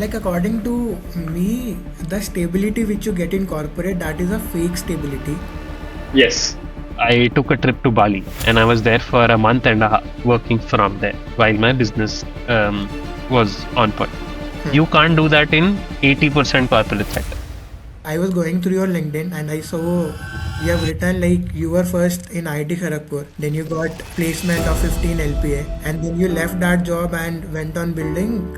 Like according to me, the stability which you get in corporate, that is a fake stability. Yes. I took a trip to Bali and I was there for a month and a half working from there while my business was on point. You can't do that in 80% corporate sector. I was going through your LinkedIn and I saw you have written like you were first in IIT Kharagpur, then you got placement of 15 LPA, and then you left that job and went on building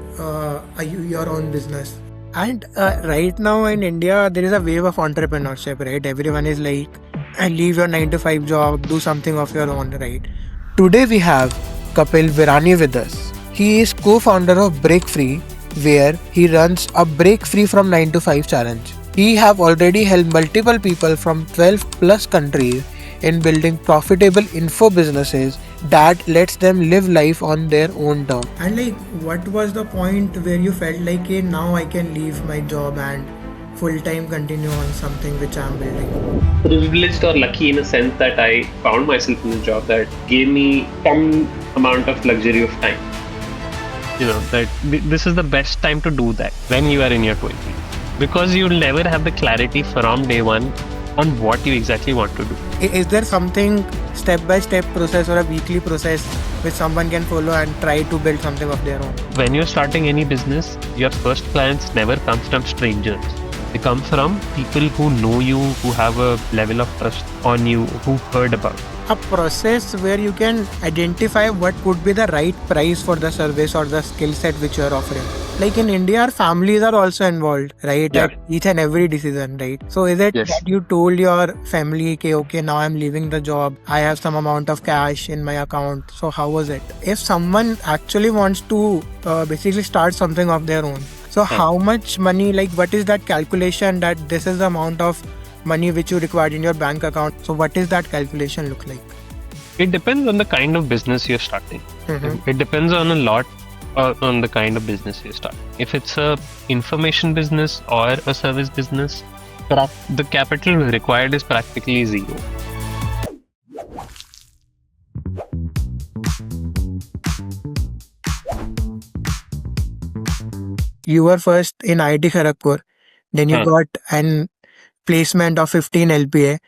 your own business. And right now in India, there is a wave of entrepreneurship, right? Everyone is like, leave your 9 to 5 job, do something of your own, right? Today we have Kapil Virani with us. He is co-founder of Break Free, where he runs a Break Free from 9 to 5 challenge. He have already helped multiple people from 12 plus countries in building profitable info businesses that lets them live life on their own terms. And like, what was the point where you felt like, hey, now I can leave my job and full time continue on something which I'm building? Privileged or lucky in a sense that I found myself in a job that gave me some amount of luxury of time. That this is the best time to do that when you are in your 20s. Because you'll never have the clarity from day one on what you exactly want to do. Is there something step-by-step process or a weekly process which someone can follow and try to build something of their own? When you're starting any business, your first clients never come from strangers. They come from people who know you, who have a level of trust on you, who've heard about you. A process where you can identify what could be the right price for the service or the skill set which you are offering. Like in India, our families are also involved, right? Yeah. At each and every decision, right? So is it Yes. that you told your family, okay, now I'm leaving the job, I have some amount of cash in my account. So how was it? If someone actually wants to basically start something of their own, so how much money, like what is that calculation that this is the amount of money which you required in your bank account? So what is that calculation look like? It depends on the kind of business you're starting. It depends on a lot on the kind of business you start. If it's a information business or a service business, the capital required is practically zero. You were first in IIT Kharagpur, then you got an placement of 15 LPA,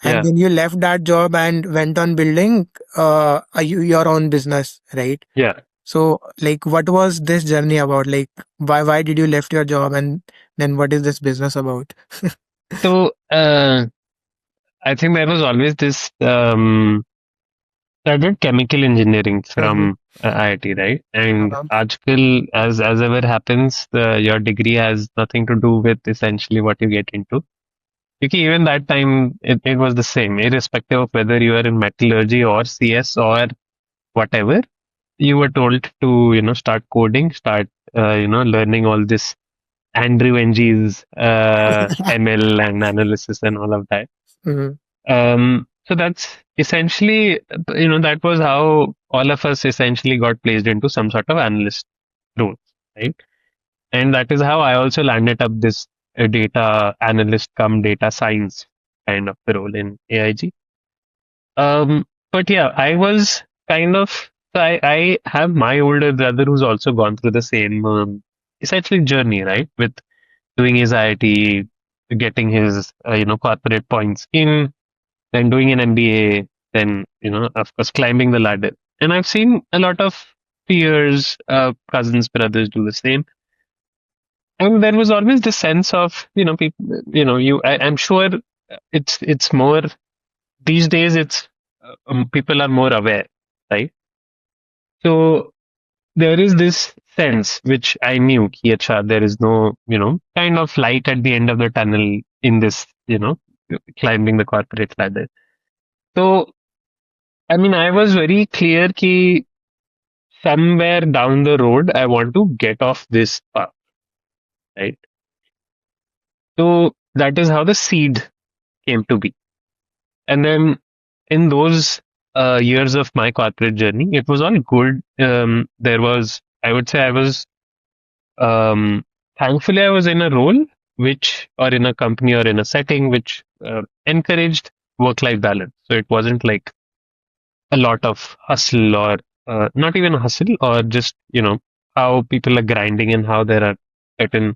and then you left that job and went on building your own business, right? Yeah. So, like, what was this journey about? Like, why did you left your job, and then what is this business about? So, I think there was always this. I did chemical engineering from IIT, right? And आजकल, as ever happens, your degree has nothing to do with essentially what you get into. Because even that time, it was the same, irrespective of whether you are in metallurgy or CS or whatever. You were told to, start coding, start, learning all this Andrew Ng's ML and analysis and all of that. So that's essentially, that was how all of us essentially got placed into some sort of analyst role, right? And that is how I also landed up this data analyst come data science kind of role in AIG. But yeah, I was kind of, so I have my older brother who's also gone through the same essentially journey, right? With doing his IIT, getting his, corporate points in, then doing an MBA, then, of course, climbing the ladder. And I've seen a lot of peers, cousins, brothers do the same. And there was always this sense of, people, I'm sure it's more, these days it's, people are more aware, right? So there is this sense, which I knew, there is no, kind of light at the end of the tunnel in this, climbing the corporate ladder. So, I mean, I was very clear that somewhere down the road, I want to get off this path, right? So that is how the seed came to be. And then in those years of my corporate journey, it was all good. There was, I would say I was, thankfully I was in a role or in a company or in a setting which encouraged work-life balance. So it wasn't like a lot of hustle or not even a hustle or just, how people are grinding and how there are certain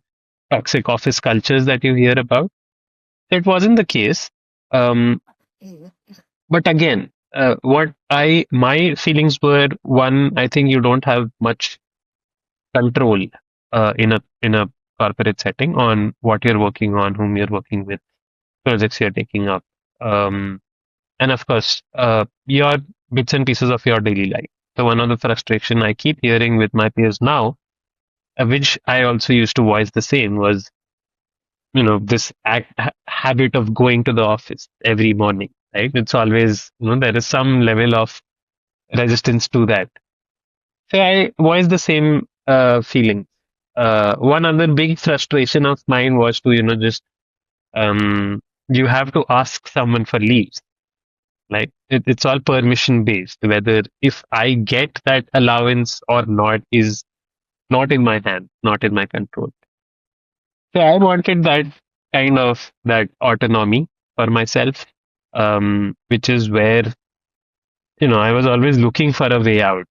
toxic office cultures that you hear about. That wasn't the case. Um, but again, what I my feelings were, one, I think you don't have much control in a corporate setting on what you're working on, whom you're working with, projects you're taking up, and of course, your bits and pieces of your daily life. So one of the frustration I keep hearing with my peers now, which I also used to voice the same, was this habit of going to the office every morning. Right? It's always there is some level of resistance to that. So I voiced the same feeling. One other big frustration of mine was to just um, you have to ask someone for leaves. Like it's all permission based. Whether if I get that allowance or not is not in my hand, not in my control. So I wanted that autonomy for myself, which is where I was always looking for a way out.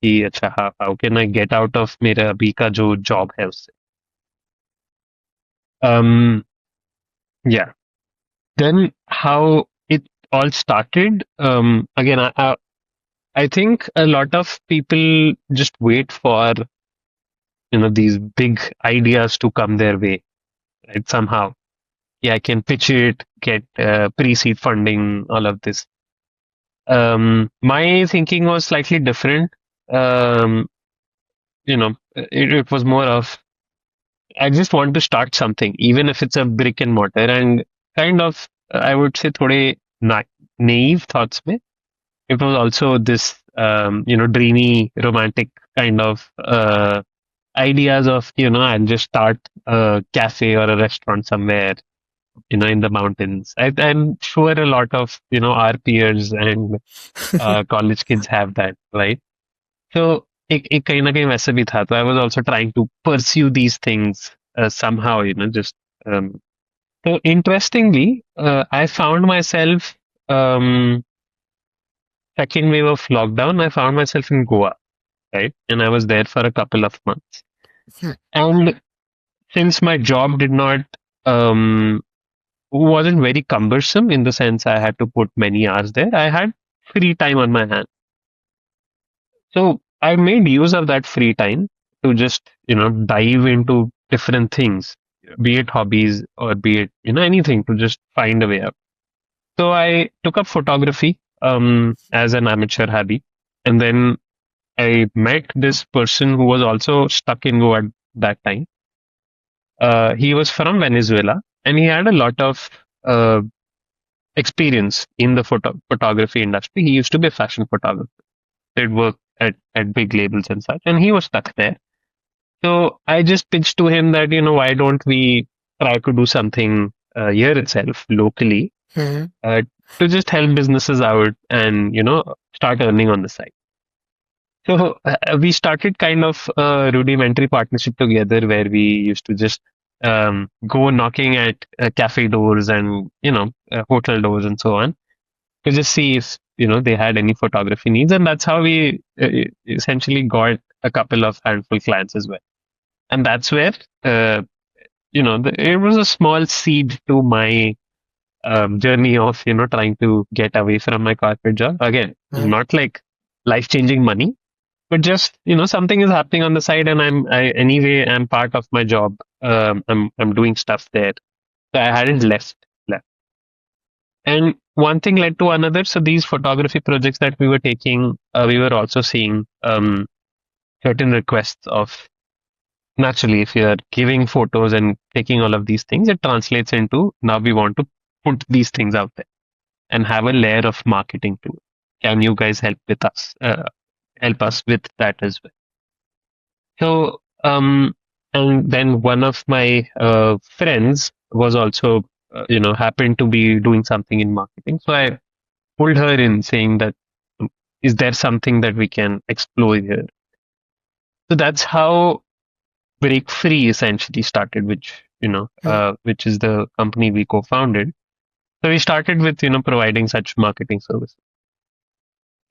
कि अच्छा how can I get out of मेरा अभी का जो job है उससे. Um, yeah. Then how it all started. Again, I think a lot of people just wait for these big ideas to come their way, right? Somehow, yeah, I can pitch it, get pre-seed funding, all of this. My thinking was slightly different. Um, it was more of I just want to start something, even if it's a brick and mortar, and kind of I would say थोड़े naive thoughts में. It was also this dreamy, romantic kind of ideas of I'll just start a cafe or a restaurant somewhere in the mountains. I'm sure a lot of our peers and college kids have that, right? So एक कहीं ना कहीं वैसे भी था. So I was also trying to pursue these things somehow, just so interestingly, I found myself um, second wave of lockdown. I found myself in Goa, right, and I was there for a couple of months. And since my job did not wasn't very cumbersome in the sense I had to put many hours there, I had free time on my hand. So I made use of that free time to just, dive into different things, be it hobbies or be it, anything to just find a way out. So I took up photography as an amateur hobby. And then I met this person who was also stuck in Goa at that time. He was from Venezuela and he had a lot of uh, experience in the photography industry. He used to be a fashion photographer. Did work at big labels and such, and he was stuck there. So I just pitched to him that, why don't we try to do something here itself, locally, Mhm. to just help businesses out and, start earning on the side. So we started kind of a rudimentary partnership together where we used to just go knocking at cafe doors and, hotel doors and so on to just see if they had any photography needs, and that's how we essentially got a couple of handful clients as well. And that's where it was a small seed to my journey of trying to get away from my corporate job. Again, Mhm. not like life changing money, but just something is happening on the side, and I'm part of my job. I'm doing stuff there, so I hadn't left. And one thing led to another. So these photography projects that we were taking, we were also seeing certain requests of, naturally, if you're giving photos and taking all of these things, it translates into now we want to put these things out there and have a layer of marketing to it. Can you guys help us with that as well? So, and then one of my friends was also, happened to be doing something in marketing. So I pulled her in saying that, is there something that we can explore here? So that's how Break Free essentially started, which is the company we co-founded. So we started with, providing such marketing services.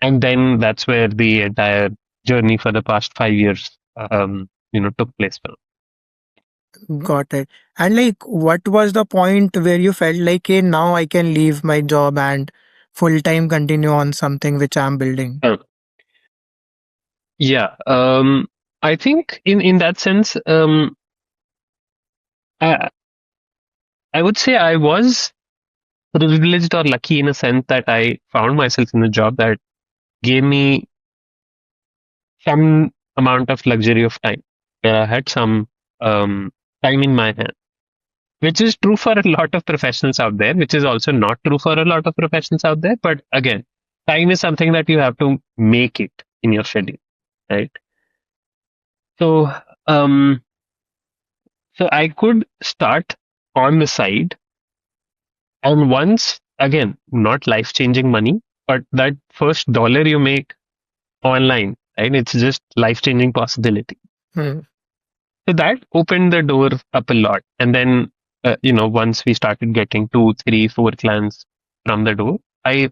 And then that's where the entire journey for the past 5 years, took place from. Got it. And like, what was the point where you felt like, hey, now I can leave my job and full time continue on something which I'm building? Uh, yeah. I think in that sense, I I would say I was privileged or lucky in a sense that I found myself in a job that gave me some amount of luxury of time, where I had some time in my hand, which is true for a lot of professionals out there, which is also not true for a lot of professionals out there. But again, time is something that you have to make it in your schedule, right? So, um, so I could start on the side, and once again, not life changing money, but that first dollar you make online, right? It's just life changing possibility. Hmm. So that opened the door up a lot. And then, once we started getting two, three, four clients from the door, I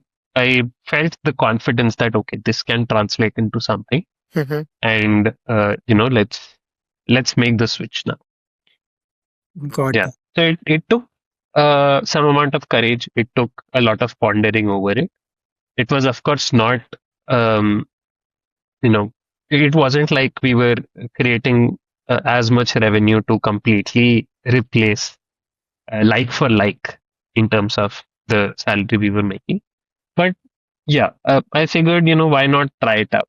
felt the confidence that okay, this can translate into something, Mhm. and let's make the switch now. Got Yeah. it. So it took some amount of courage. It took a lot of pondering over it. It was, of course, not um, you know, it wasn't like we were creating as much revenue to completely replace like for like in terms of the salary we were making. But yeah, I figured, why not try it out?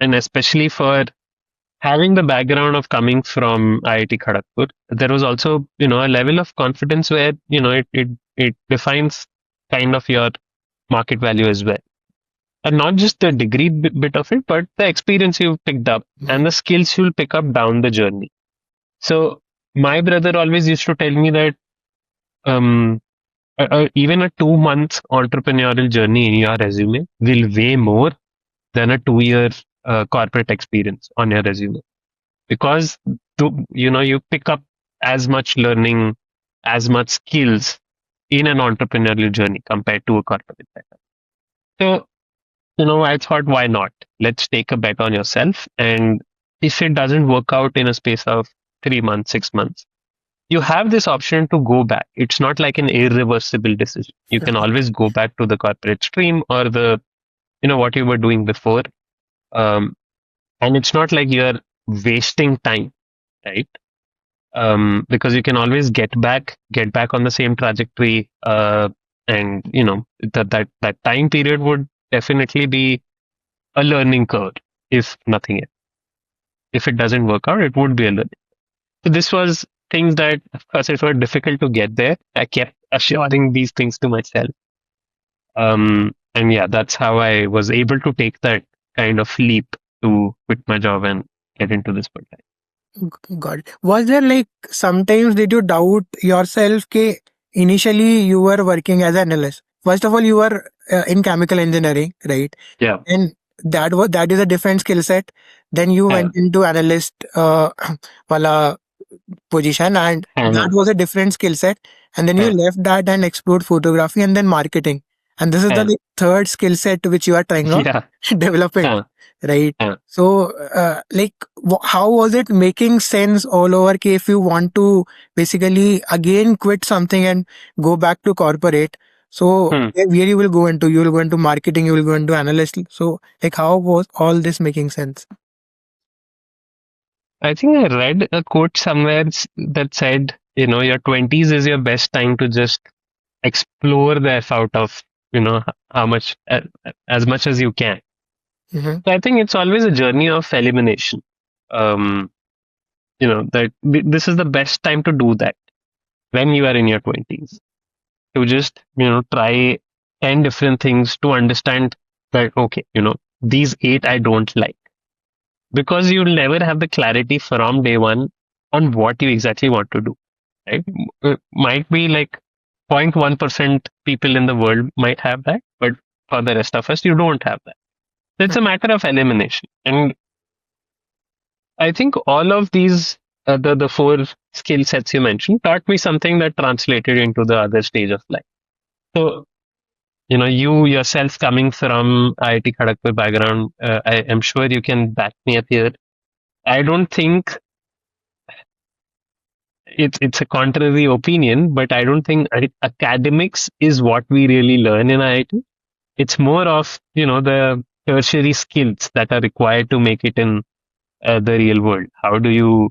And especially for having the background of coming from IIT Kharagpur, there was also, a level of confidence where, it defines kind of your market value as well. And not just the degree bit of it, but the experience you've picked up Mhm. and the skills you'll pick up down the journey. So my brother always used to tell me that um, even a 2 month entrepreneurial journey in your resume will weigh more than a 2 year corporate experience on your resume, because you pick up as much learning, as much skills in an entrepreneurial journey compared to a corporate setup. So I thought, why not? Let's take a bet on yourself. And if it doesn't work out in a space of 3 months, 6 months, you have this option to go back. It's not like an irreversible decision. You can always go back to the corporate stream or what you were doing before. Um, and it's not like you're wasting time, right? Because you can always get back on the same trajectory. And that time period would definitely be a learning curve, if nothing else. If it doesn't work out, it would be a learning. So this was things that, of course, it was difficult to get there. I kept assuring these things to myself. And yeah, that's how I was able to take that kind of leap to quit my job and get into this full time. Got it. Was there like sometimes did you doubt yourself? Ke initially you were working as an analyst. First of all, you were in chemical engineering, right? Yeah. And that is a different skill set. Then you Yeah. went into analyst wala position, and that Uh-huh. was a different skill set. And then you Yeah. left that and explored photography and then marketing, and this is the Yeah. like, third skill set which you are trying on Yeah. developing, Yeah. right? Yeah. So like how was it making sense all over? Ke if you want to basically again quit something and go back to corporate, so Hmm. where you will go into marketing, you will go into analyst. So like how was all this making sense? I think I read a quote somewhere that said, your 20s is your best time to just explore the F out of, how much, as much as you can. Mm-hmm. So I think it's always a journey of elimination. Um, this is the best time to do that when you are in your 20s, to just, try 10 different things to understand that, okay, these eight I don't like, because you'll never have the clarity from day one on what you exactly want to do, right? Might be like 0.1% people in the world might have that, but for the rest of us, you don't have that. So it's a matter of elimination. And I think all of these, the four skill sets you mentioned, taught me something that translated into the other stage of life. So, you yourself coming from IIT Kharagpur background, I am sure you can back me up here. I don't think it's a contrary opinion, but I don't think academics is what we really learn in IIT. It's more of, the tertiary skills that are required to make it in the real world. How do you,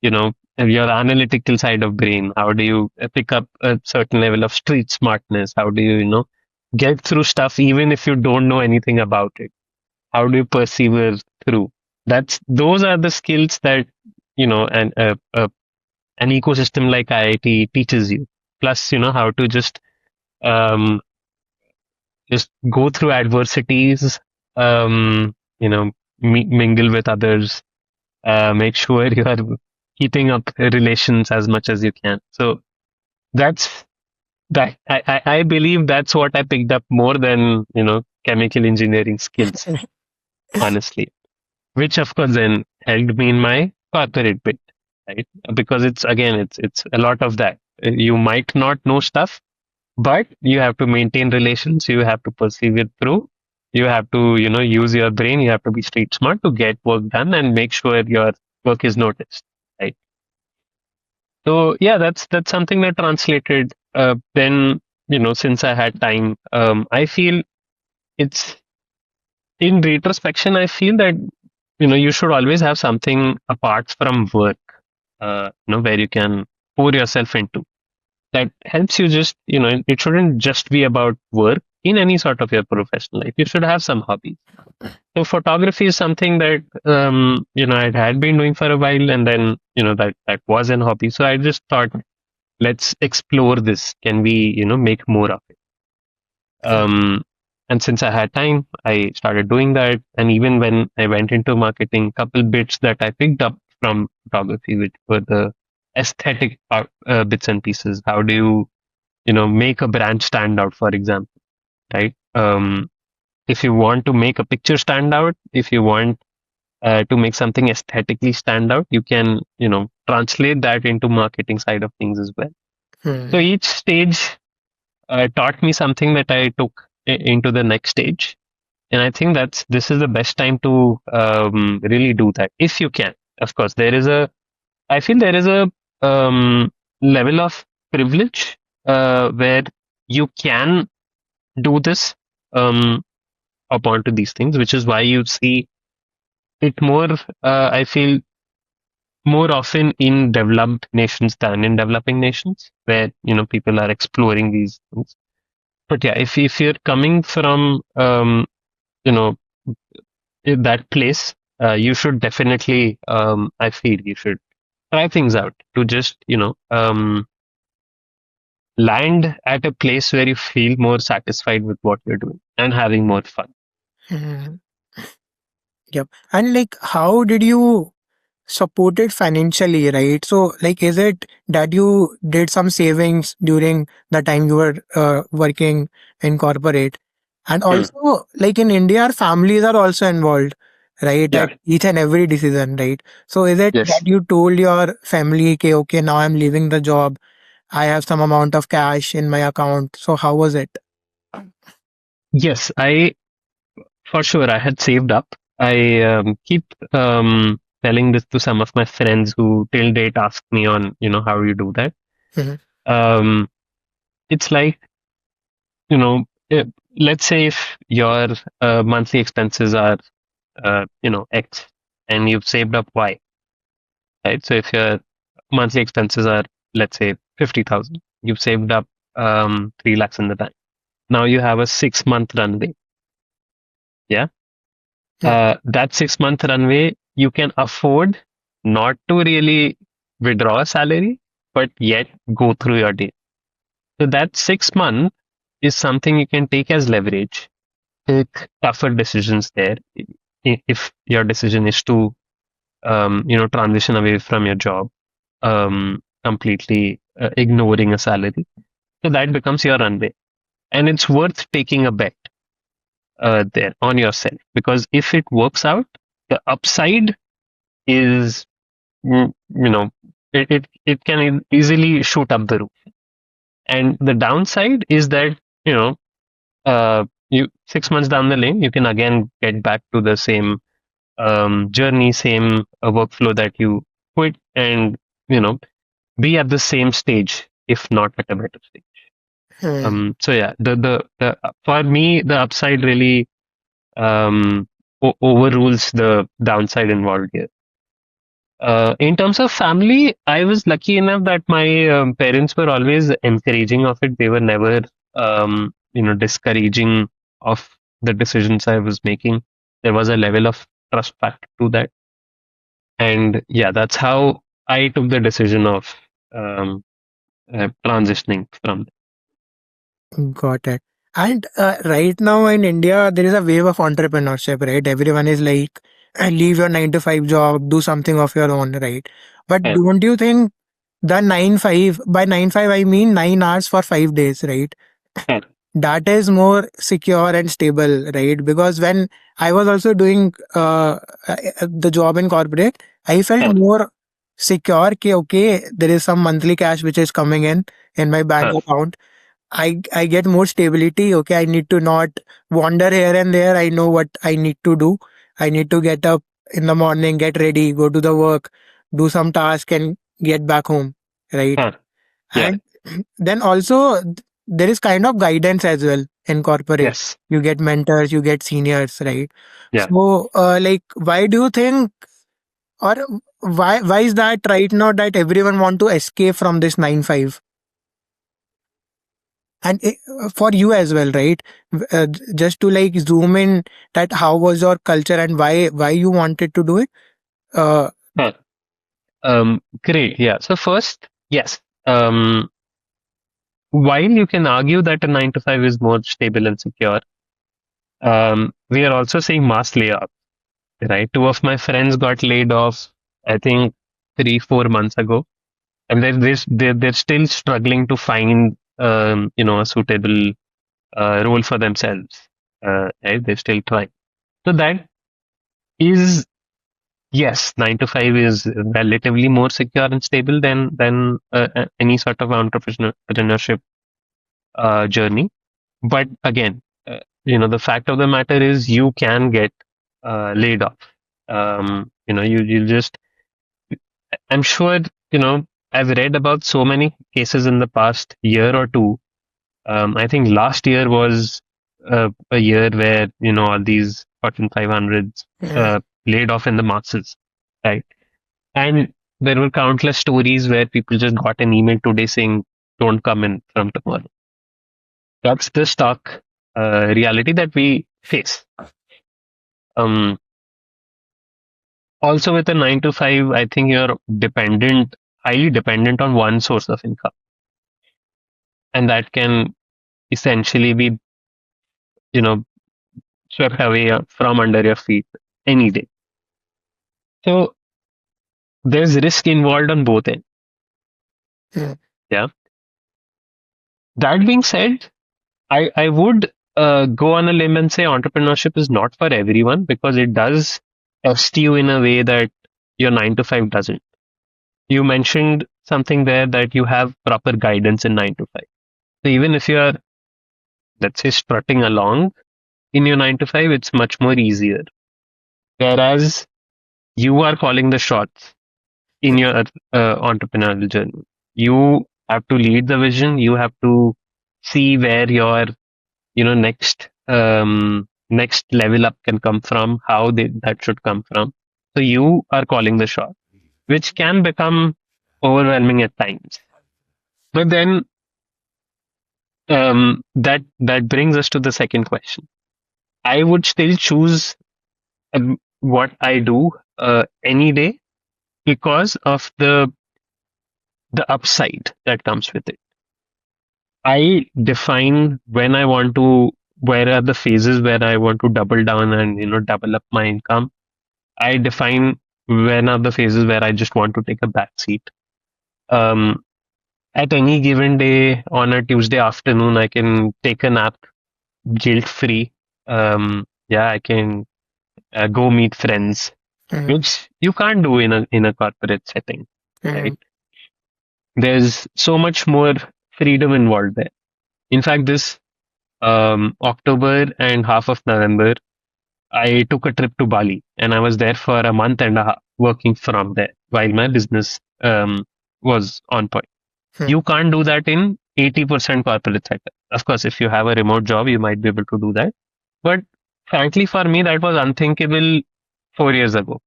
your analytical side of brain? How do you pick up a certain level of street smartness? How do you, get through stuff even if you don't know anything about it? How do you persevere through? Those are the skills that, an ecosystem like IIT teaches you. Plus, how to um, just go through adversities, mingle with others, make sure you are keeping up relations as much as you can. So that's that. I believe that's what I picked up more than chemical engineering skills, honestly. Which of course then helped me in my corporate bit, right? Because it's a lot of that. You might not know stuff, but you have to maintain relations. You have to persevere through. You have to use your brain. You have to be street smart to get work done and make sure your work is noticed, right? So yeah, that's something that translated. Then since I had time, I feel it's in retrospection. I feel that you should always have something apart from work, where you can pour yourself into. That helps you just it shouldn't just be about work in any sort of your professional life. You should have some hobbies. So photography is something that I had been doing for a while, and then that was an hobby. So I just thought, let's explore this. Can we make more of it? Um, and since I had time, I started doing that. And even when I went into marketing, couple bits that I picked up from photography, which were the aesthetic bits and pieces. How do you make a brand stand out, for example, right? If you want to make a picture stand out, if you want to make something aesthetically stand out, you can translate that into marketing side of things as well. So Hmm. each stage taught me something that I took into the next stage, and I think this is the best time to really do that if you can. Of course, I feel there is a level of privilege where you can do this upon to these things, which is why you see it more. I feel more often in developed nations than in developing nations, where people are exploring these things. But yeah, if you're coming from you know that place, you should definitely I feel you should try things out to just land at a place where you feel more satisfied with what you're doing and having more fun. Hmm. Yep. And like, how did you support it financially, right? So, like, is it that you did some savings during the time you were working in corporate? And Hmm. also, like in India, our families are also involved, right? At Yeah. each and every decision, right? So, is it that Yes. you told your family, okay, now I'm leaving the job, I have some amount of cash in my account. So, how was it? Yes. I For sure I had saved up. I keep telling this to some of my friends who till date ask me on how you do that. Mhm. Um, it's like you know, eh, let's say if your monthly expenses are X and you've saved up Y, right? So if your monthly expenses are, let's say, 50,000, you've saved up 3 lakhs in the bank. Now you have a 6 month runway. Yeah. Yeah. That 6 month runway, you can afford not to really withdraw a salary, but yet go through your day. So that 6 month is something you can take as leverage, take tougher decisions there. If your decision is to, transition away from your job, completely ignoring a salary. So that becomes your runway. And it's worth taking a bet there on yourself, because if it works out, the upside is, it can easily shoot up the roof. And the downside is that, you know, you 6 months down the lane, you can again get back to the same journey, same workflow that you quit, and, you know, be at the same stage, if not at a better stage. Hmm. So yeah, the for me the upside really overrules the downside involved here. In terms of family, I was lucky enough that my parents were always encouraging of it. They were never, discouraging of the decisions I was making. There was a level of trust factor to that, and yeah, that's how I took the decision of um, transitioning from. Got it. And right now in India, there is a wave of entrepreneurship, right? Everyone is like, leave your 9 to 5 job, do something of your own, right? But Yeah, don't you think the 9-5, by 9-5, I mean 9 hours for 5 days, right? yeah, That is more secure and stable, right? Because when I was also doing the job in corporate, I felt yeah, more secure. Ki, okay, there is some monthly cash which is coming in my bank yeah, account. I get more stability. Okay, I need to not wander here and there. I know what I need to do. I need to get up in the morning, get ready, go to the work, do some task, and get back home, right? yeah, yeah, And then also there is kind of guidance as well in corporate. yes, You get mentors, you get seniors, right? yeah. So, like, why do you think, or why is that right now that everyone want to escape from this 9-5? And for you as well, right? Just to like zoom in, that how was your culture and why you wanted to do it? uh Huh. Great. Yeah. So first, yes. While you can argue that a 9 to 5 is more stable and secure, we are also seeing mass layoffs, right? Two of my friends got laid off, I think 3, 4 months ago, and they're still struggling to find, a suitable role for themselves. Right? They're still trying. So that is, yes, 9 to 5 is relatively more secure and stable than any sort of entrepreneurship journey. But again, the fact of the matter is you can get laid off. You just. I'm sure I've read about so many cases in the past year or two. I think last year was a year where all these Fortune 500s yeah, laid off in the masses, right? And there were countless stories where people just got an email today saying, "Don't come in from tomorrow." That's the stark reality that we face. Um, Also, with a 9 to 5, I think you're highly dependent on one source of income, and that can essentially be, you know, swept away from under your feet any day. So there's risk involved on both ends. yeah, Yeah. That being said, I would go on a limb and say entrepreneurship is not for everyone because it does test you in a way that your 9 to 5 doesn't. You mentioned something there that you have proper guidance in 9 to 5. So even if you're, let's say, strutting along in your 9 to 5, it's much more easier. Whereas you are calling the shots in your entrepreneurial journey. You have to lead the vision. You have to see where your next level up can come from, how that should come from. So you are calling the shot, which can become overwhelming at times. But then that brings us to the second question. I would still choose what I do any day because of the upside that comes with it. I define when I want to, where are the phases where I want to double down and double up my income. I define when are the phases where I just want to take a back seat. Um, at any given day on a Tuesday afternoon, I can take a nap guilt free. Yeah, I can go meet friends, yeah, which you can't do in a corporate setting, yeah, right? There's so much more freedom involved there. In fact, this October and half of November, I took a trip to Bali and I was there for a month and a half working from there while my business was on point. Hmm. You can't do that in 80% corporate sector. Of course, if you have a remote job, you might be able to do that. But frankly, for me, that was unthinkable 4 years ago,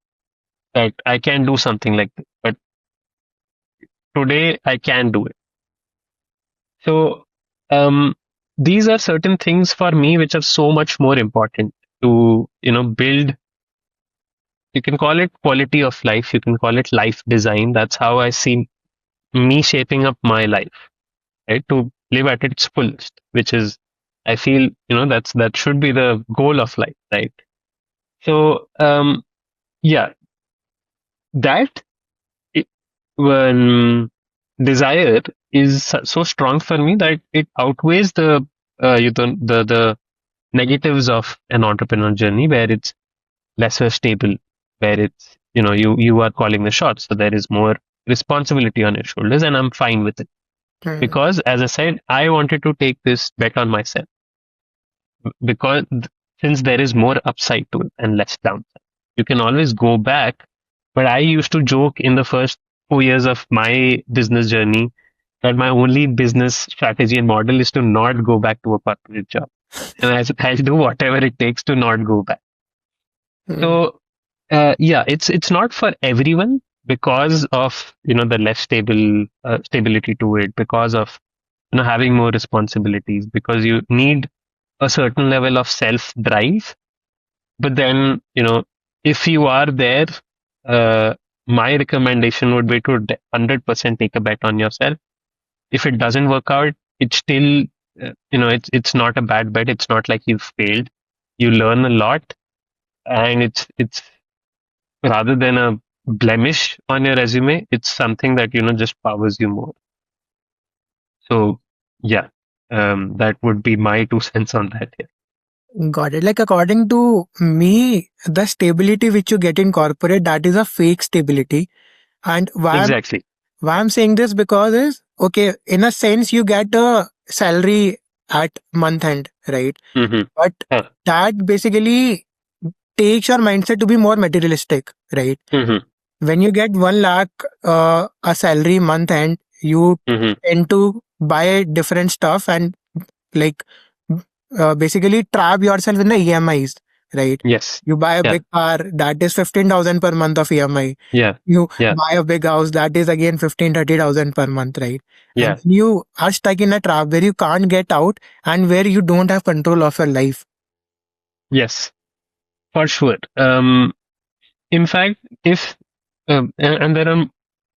that I can do something like this. But today, I can do it. So, um, these are certain things for me which are so much more important to, build. You can call it quality of life. You can call it life design. That's how I see me shaping up my life, right? To live at its fullest, which is, I feel, that should be the goal of life, right? So, yeah, that i- when desire is so strong for me that it outweighs the negatives of an entrepreneur journey, where it's lesser stable, where it's, you are calling the shots, so there is more responsibility on your shoulders, and I'm fine with it, Hmm. because as I said, I wanted to take this bet on myself, because since there is more upside to it and less downside, you can always go back. But I used to joke in the first 4 years of my business journey that my only business strategy and model is to not go back to a corporate job, and I'll do whatever it takes to not go back. Hmm. So, yeah, it's not for everyone, because of, the less stability to it, because of, having more responsibilities, because you need a certain level of self drive. But then, if you are there, uh, my recommendation would be to 100% take a bet on yourself. If it doesn't work out, it's still, it's not a bad bet. It's not like you've failed. You learn a lot, and it's rather than a blemish on your resume, it's something that, just powers you more. So, yeah, that would be my 2 cents on that. Yeah. Got it. Like according to me, the stability which you get in corporate, that is a fake stability. And Exactly. why I'm saying this, because is okay, in a sense you get a salary at month end, right? Mm-hmm. But Huh. that basically takes your mindset to be more materialistic, right? Mm-hmm. When you get 1 lakh a salary month end, you Mm-hmm. tend to buy different stuff and like basically trap yourself in the EMIs, right? Yes. You buy a Yeah. big car, that is 15,000 per month of EMI. Yeah. You Yeah. buy a big house, that is again 15-30,000 per month, right? And Yeah. you are stuck in a trap where you can't get out and where you don't have control of your life. Yes. For sure. In fact, if and there are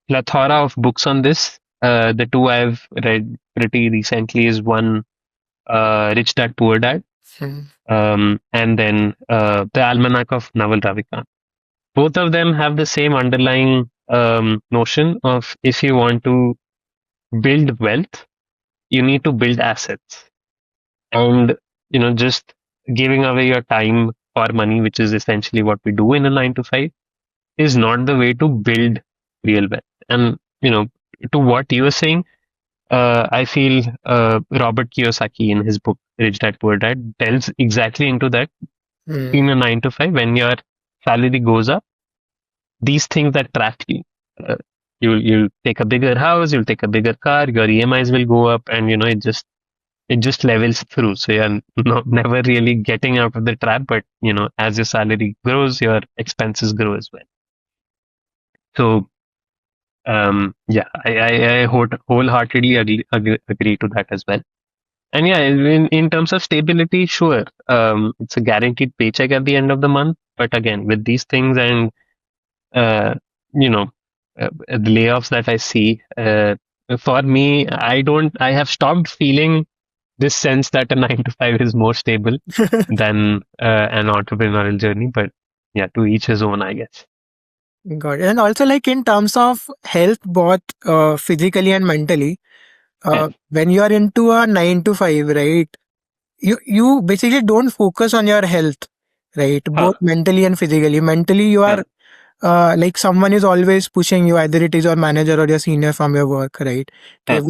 plethora of books on this. The two I've read pretty recently is one, Rich Dad Poor Dad, Hmm. and then the Almanac of Naval, Ravikant. Both of them have the same underlying notion of, if you want to build wealth, you need to build assets, and just giving away your time for money, which is essentially what we do in a 9 to 5, is not the way to build real wealth. And to what you are saying, I feel Robert Kiyosaki in his book Rich Dad Poor Dad delves exactly into that. Hmm. In a 9 to 5, when your salary goes up, these things that trap you. Uh, you'll take a bigger house, you'll take a bigger car, your EMIs will go up, and it just levels through. So you're never really getting out of the trap, but as your salary grows, your expenses grow as well. So, yeah, I wholeheartedly agree to that as well. And yeah, in terms of stability, sure, it's a guaranteed paycheck at the end of the month. But again, with these things and uh, you know the layoffs that I see, for me, I have stopped feeling this sense that a 9 to 5 is more stable than an entrepreneurial journey. But yeah, to each his own, I guess. Got it. And also, like in terms of health, both physically and mentally, Yeah. when you are into a 9 to 5, right? You basically don't focus on your health, right? Huh. Both mentally and physically. Mentally, you Huh. are like someone is always pushing you, either it is your manager or your senior from your work, right? Huh.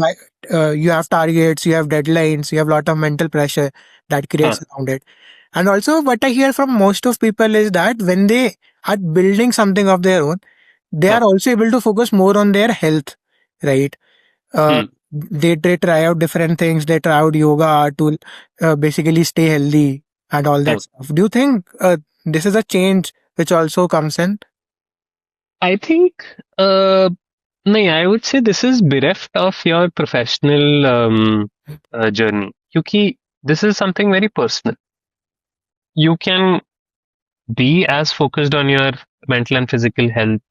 You have targets, you have deadlines, you have a lot of mental pressure that Huh. creates around it. And also, what I hear from most of people is that when they are building something of their own, they Huh. are also able to focus more on their health, right? Uh, Hmm. they try out different things. They try out yoga to basically stay healthy and all that Hmm. stuff. Do you think this is a change which also comes in? I think, uh, no, I would say this is bereft of your professional journey. Because this is something very personal. You can be as focused on your mental and physical health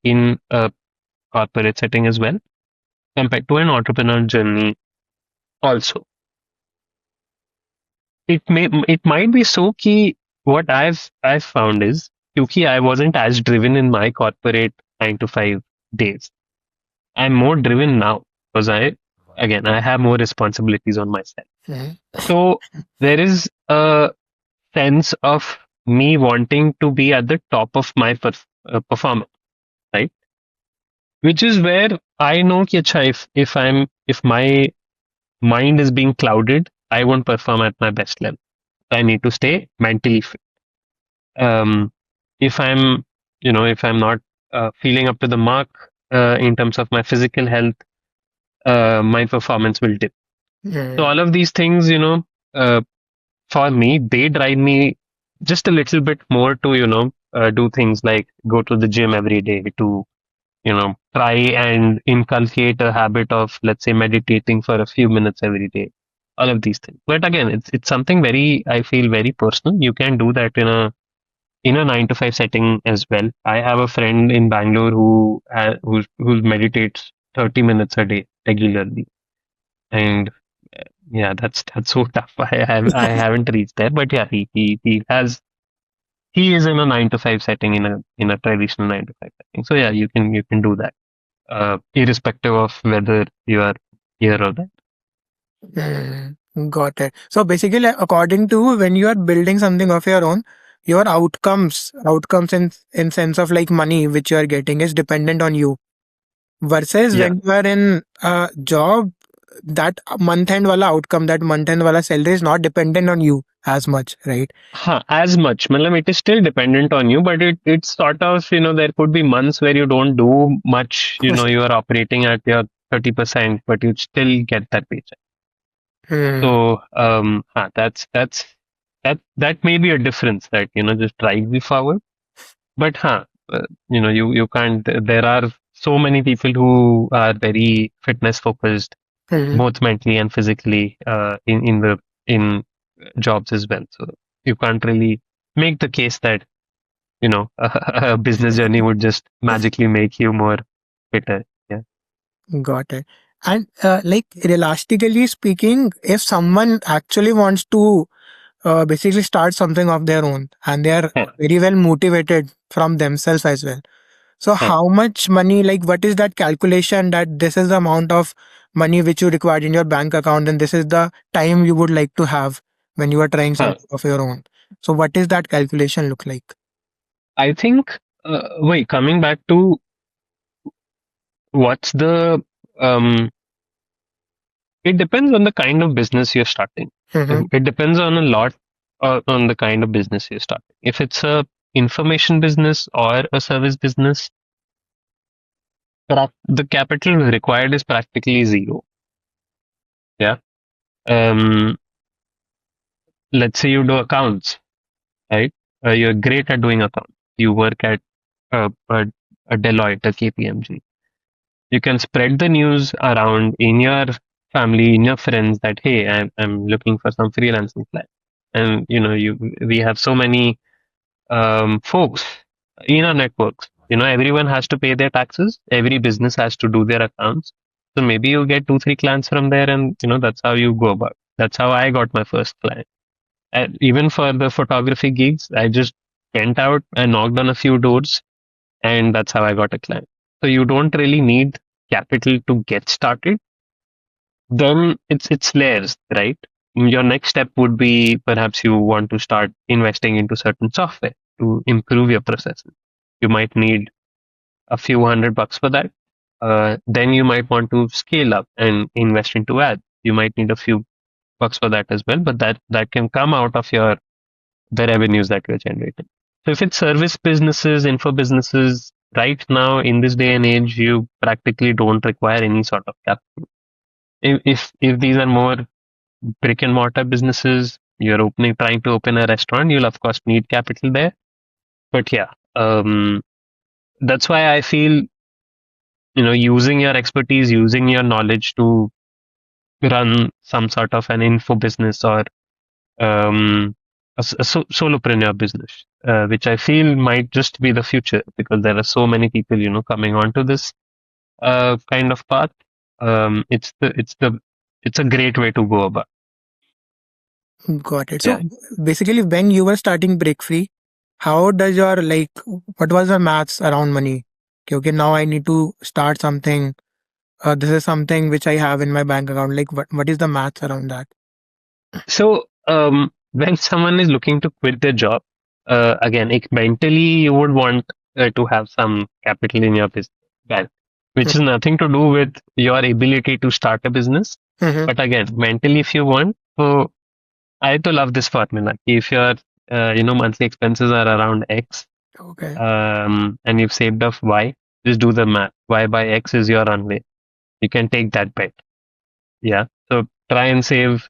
in a corporate setting as well compared to an entrepreneur journey also. It might be so key. What I've found is because I wasn't as driven in my corporate 9 to 5 days. I'm more driven now because I have more responsibilities on myself. Mhm. So there is a sense of me wanting to be at the top of my performance, right? Which is where I know कि अच्छा, if my mind is being clouded, I won't perform at my best level. I need to stay mentally fit. Um, if I'm, if I'm not feeling up to the mark in terms of my physical health, my performance will dip. So Mhm. all of these things, uh, for me, they drive me just a little bit more to, do things like go to the gym every day to, try and inculcate a habit of, let's say, meditating for a few minutes every day. All of these things. But again, it's something very, I feel very personal. You can do that in a 9 to 5 setting as well. I have a friend in Bangalore who meditates 30 minutes a day regularly, and yeah, that's so tough. I haven't reached there, but yeah, he is in a 9 to 5 setting in a traditional 9 to 5 setting. So yeah, you can do that, irrespective of whether you are here or there. Got it. So basically, according to when you are building something of your own, your outcomes in sense of like money which you are getting is dependent on you. Versus Yeah. when you are in a job, that month end wala outcome, that month end wala salary is not dependent on you as much, right? As much. Matlab, it is still dependent on you, but it's sort of, there could be months where you don't do much, you are operating at your 30%, but you still get that paycheck. Hmm. So, that may be a difference that, just drives you forward. But, you can't, there are so many people who are very fitness focused, Hmm. both mentally and physically, in jobs as well. So you can't really make the case that a business journey would just magically make you more fitter. Yeah. Got it. And like realistically speaking, if someone actually wants to basically start something of their own and they are Huh, very well motivated from themselves as well. So huh. how much money, like what is that calculation that this is the amount of money which you require in your bank account and this is the time you would like to have when you are trying Huh. something of your own. So what is that calculation look like? I think, wait, coming back to what's the, um, it depends on the kind of business you're starting. Mm-hmm. It depends on a lot on the kind of business you're starting. If it's a information business or a service business, the capital required is practically zero. Yeah. Um, let's say you do accounts, right? You're great at doing accounts. You work at uh, a, a Deloitte, a KPMG. You can spread the news around in your family, in your friends that hey, I'm looking for some freelancing client, and we have so many folks in our networks. Everyone has to pay their taxes. Every business has to do their accounts. So maybe you get 2 3 clients from there, and that's how you go about. That's how I got my first client. And even for the photography gigs, I just went out and knocked on a few doors, and that's how I got a client. So you don't really need capital to get started. Then it's layers, right? Your next step would be perhaps you want to start investing into certain software to improve your processes. You might need a few $100 for that. Then you might want to scale up and invest into ads. You might need a few bucks for that as well, but that can come out of the revenues that you're generating. So if it's service businesses, info businesses, right now in this day and age, you practically don't require any sort of capital. If these are more brick and mortar businesses, you're trying to open a restaurant, you'll of course need capital there. But yeah, that's why I feel, using your expertise, using your knowledge to run some sort of an info business or solopreneur business, which I feel might just be the future because there are so many people, coming onto this kind of path. It's a great way to go about. Got it. Yeah. So basically, when you were starting Break Free, how does your like what was the maths around money? Okay, okay, now I need to start something. This is something which I have in my bank account. Like what is the maths around that? So when someone is looking to quit their job, again, mentally you would want to have some capital in your business bank, which is nothing to do with your ability to start a business. Mm-hmm. But again, mentally, if you want, so I to love this formula. If your monthly expenses are around X, Okay. and you've saved up Y, just do the math. Y by X is your runway. You can take that bet. Yeah. So try and save,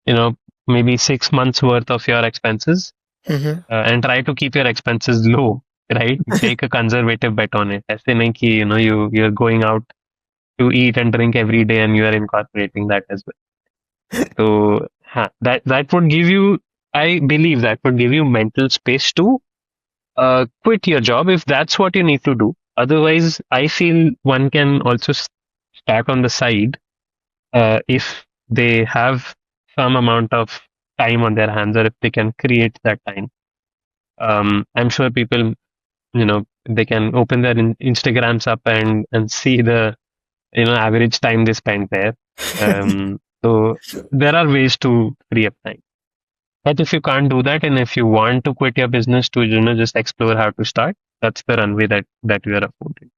you know, maybe 6 months worth of your expenses, Mm-hmm. and try to keep your expenses low. Right. Take a conservative bet on it. ऐसे नहीं कि, you're going out to eat and drink every day and you are incorporating that as well. So that would give you, I believe that would give you mental space to quit your job if that's what you need to do. Otherwise, I feel one can also start on the side if they have some amount of time on their hands or if they can create that time. I'm sure people, they can open their Instagrams up and see the average time they spend there. So there are ways to free up time. But if you can't do that, and if you want to quit your business to just explore how to start, that's the runway that you are afforded.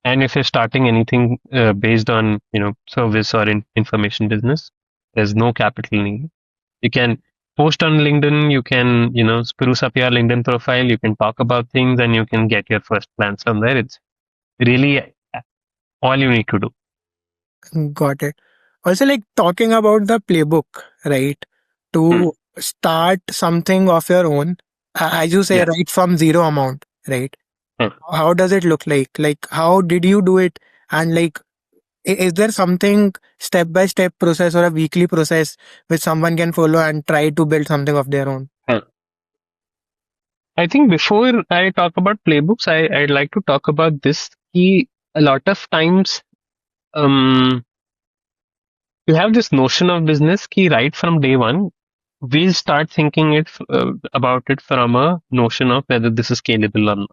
And if you're starting anything based on service or information business, there's no capital need. You can post on LinkedIn. You can spruce up your LinkedIn profile. You can talk about things, and you can get your first plans from there. It's really all you need to do. Got it. Also, like talking about the playbook, right? Hmm. To start something of your own, as you say, Yeah. right from zero amount, right? Hmm. How does it look like? Like, how did you do it? And like, is there something step by step process or a weekly process which someone can follow and try to build something of their own? Hmm. I think before I talk about playbooks, I'd like to talk about this. A lot of times, um, you have this notion of business key right from day one. We'll start thinking about it from a notion of whether this is scalable or not,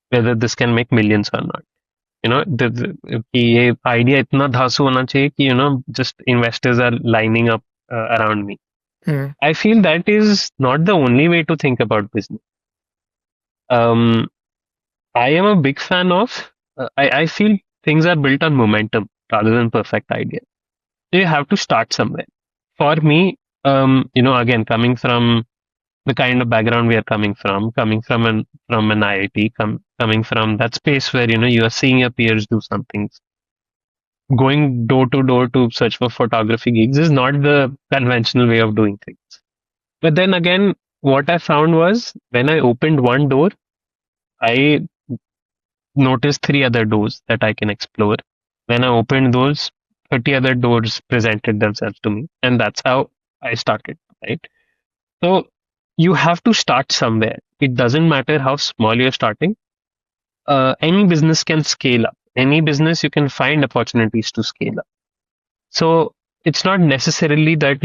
whether this can make millions or not. कि ये idea इतना धांसू होना चाहिए कि just investors are lining up around me. Hmm. I feel that is not the only way to think about business. Um, I am a big fan of. I feel things are built on momentum rather than perfect idea. You have to start somewhere. For me, again, coming from the kind of background we are coming from an IIT, coming from that space where you are seeing your peers do some things. Going door to search for photography gigs is not the conventional way of doing things. But then again, what I found was when I opened one door, I noticed three other doors that I can explore. When I opened those, 30 other doors presented themselves to me. And that's how I started, right? So you have to start somewhere. It doesn't matter how small you're starting. Any business can scale up. Any business you can find opportunities to scale up. So it's not necessarily that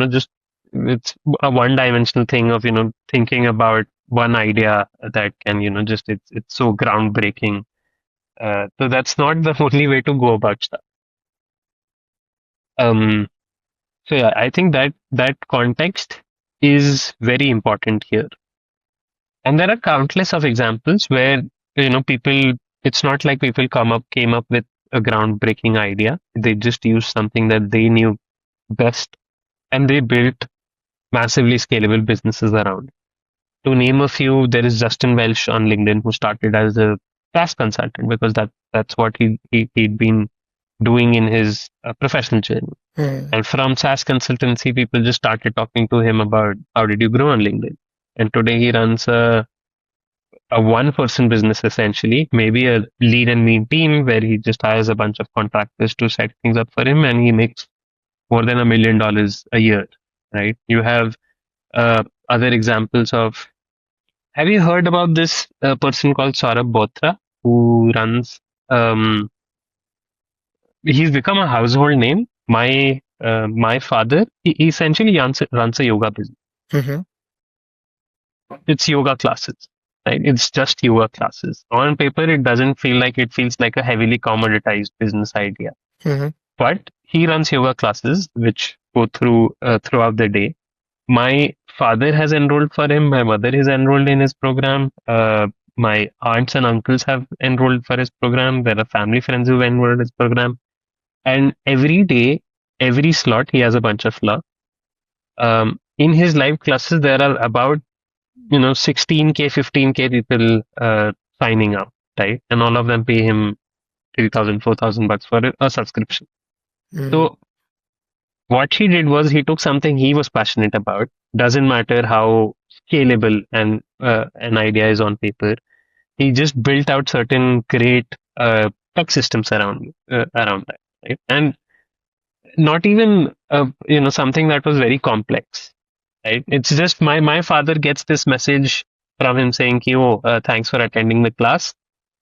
just it's a one-dimensional thing of thinking about one idea that can just it's so groundbreaking. So that's not the only way to go about stuff. Um, so yeah, I think that context is very important here. And there are countless of examples where people. It's not like people came up with a groundbreaking idea. They just used something that they knew best, and they built massively scalable businesses around. To name a few, there is Justin Welsh on LinkedIn who started as a SaaS consultant because that's what he'd been doing in his professional journey. Hmm. And from SaaS consultancy, people just started talking to him about how did you grow on LinkedIn. And today he runs a one-person business essentially, maybe a lead and mean team where he just hires a bunch of contractors to set things up for him, and he makes more than $1 million a year. Right? You have other examples of. Have you heard about this person called Saurabh Bothra who runs? Um, he's become a household name. My father, he essentially runs a yoga business. Mhm. It's yoga classes, right? It's just yoga classes. On paper, it doesn't feel like it feels like a heavily commoditized business idea. Mhm. But he runs yoga classes, which go throughout the day. My father has enrolled for him. My mother is enrolled in his program. My aunts and uncles have enrolled for his program. There are family friends who enrolled in his program. And every day, every slot, he has a bunch of luck. In his live classes, there are about 16K, 15K people signing up, right? And all of them pay him 3,000, 4,000 bucks for a subscription. Mhm. So what he did was he took something he was passionate about. Doesn't matter how scalable an idea is on paper. He just built out certain great tech systems around that, right? And not even something that was very complex, right? It's just my father gets this message from him saying, "Oh, thanks for attending the class.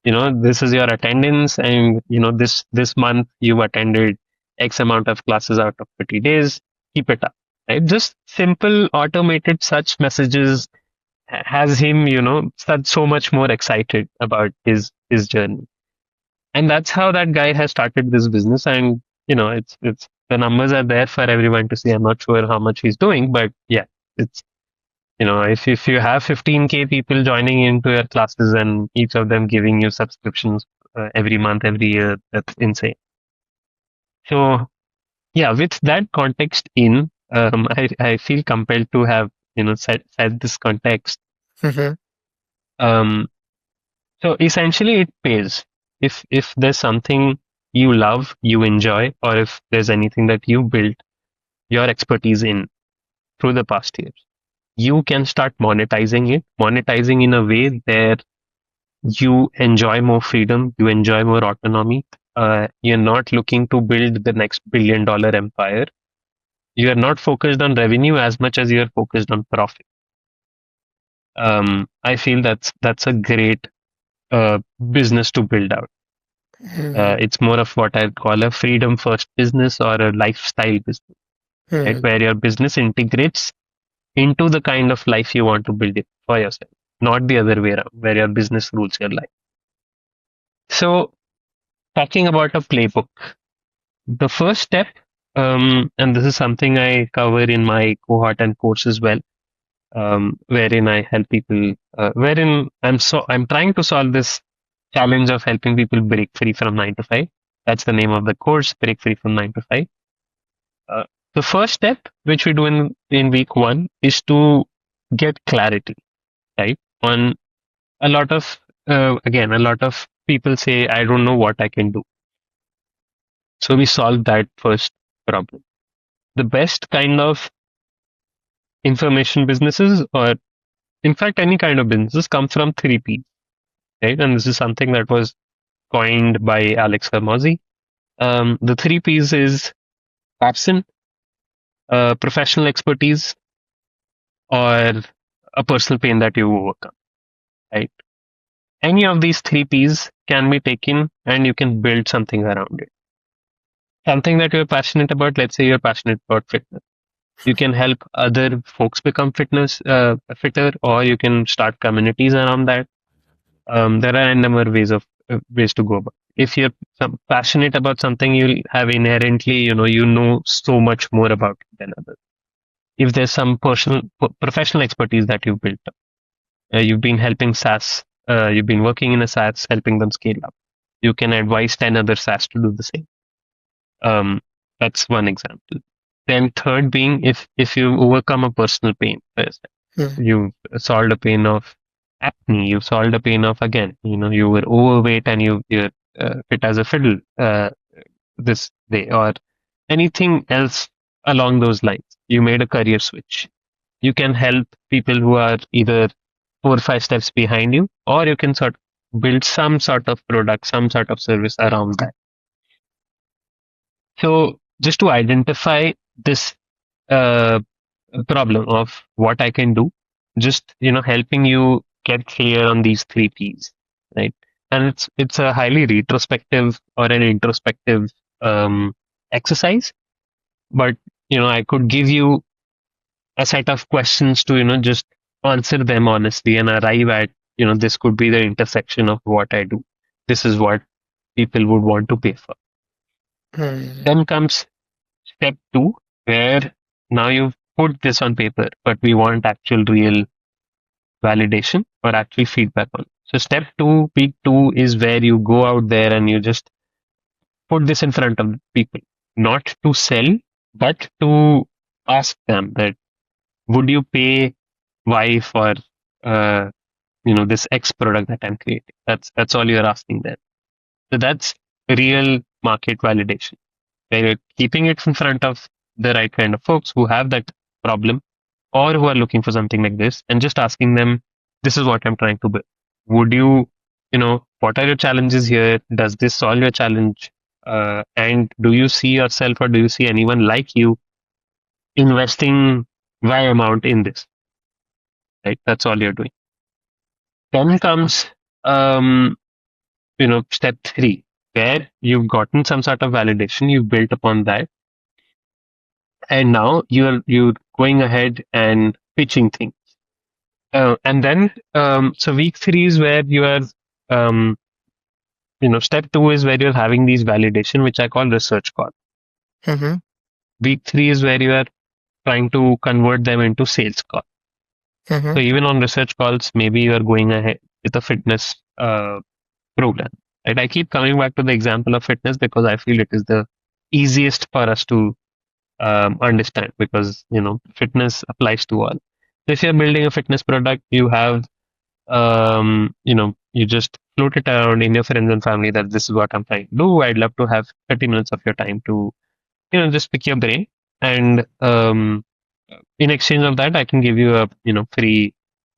This is your attendance, and this month you attended X amount of classes out of 30 days. Keep it up." Right? Just simple automated such messages has him, so much more excited about his journey. And that's how that guy has started this business. And it's the numbers are there for everyone to see. I'm not sure how much he's doing, but yeah, it's if you have 15K people joining into your classes and each of them giving you subscriptions every month, every year, that's insane. So yeah, with that context I feel compelled to have set this context. Mhm. Um, so essentially, it pays if there's something you love, you enjoy, or if there's anything that you built your expertise in through the past years, you can start monetizing in a way that you enjoy more freedom, you enjoy more autonomy. You're not looking to build the next $1 billion empire. You are not focused on revenue as much as you're focused on profit. I feel that's a great business to build out. Mhm. It's more of what I call a freedom first business or a lifestyle business, right? Mhm. Where your business integrates into the kind of life you want to build it for yourself, not the other way around, where your business rules your life. So, talking about a playbook, the first step, and this is something I cover in my cohort and course as well, wherein I help people, wherein I'm trying to solve this challenge of helping people break free from 9 to 5. That's the name of the course, break free from 9 to 5. Uh, the first step, which we do in week one, is to get clarity, right? On a lot of people say, I don't know what I can do. So we solve that first problem. The best kind of information businesses, or in fact, any kind of businesses, come from three P's, right? And this is something that was coined by alexhormozi. The three P's is passion, professional expertise, or a personal pain that you overcome, right? Any of these three P's can be taken and you can build something around it. Something that you're passionate about, let's say you're passionate about fitness. You can help other folks become fitter, or you can start communities around that. There are a number of ways to go about. If you're passionate about something, you'll have inherently, you know so much more about it than others. If there's some professional expertise that you've built up, you've been helping SaaS, you've been working in a SaaS, helping them scale up. You can advise 10 other SaaS to do the same. Um, that's one example. Then third being if you overcome a personal pain, Mhm. you've solved a pain of acne, you solved the pain of, again, you were overweight and you're fit as a fiddle this day, or anything else along those lines. You made a career switch. You can help people who are either 4 or 5 steps behind you, or you can sort of build some sort of product, some sort of service around that. So just to identify this uh, problem of what I can do, just helping you get clear on these 3 P's, right? And it's a highly retrospective or an introspective exercise, but I could give you a set of questions to just answer them honestly and arrive at this could be the intersection of what I do. This is what people would want to pay for. Hmm. Then comes step two, where now you've put this on paper, but we want actual real validation or actual feedback on it. So step two, peak two, is where you go out there and you just put this in front of people, not to sell, but to ask them that would you pay Y for uh, this X product that I'm creating. That's all you're asking there. So that's real market validation, where you're keeping it in front of the right kind of folks who have that problem or who are looking for something like this, and just asking them, this is what I'm trying to build. Would you, what are your challenges here? Does this solve your challenge? And do you see yourself, or do you see anyone like you investing Y amount in this? Right? That's all you're doing. Then comes, um, step three, where you've gotten some sort of validation, you've built upon that, and now you're going ahead and pitching things. And then, so week three is where you are, um, step two is where you're having these validation, which I call research call. Mm-hmm. Week three is where you are trying to convert them into sales call. So Mm-hmm. even on research calls, maybe you are going ahead with a fitness program. Right? I keep coming back to the example of fitness because I feel it is the easiest for us to understand, because fitness applies to all. So if you're building a fitness product, you have you just float it around in your friends and family that this is what I'm trying to do. I'd love to have 30 minutes of your time to just pick your brain, and in exchange of that, I can give you a free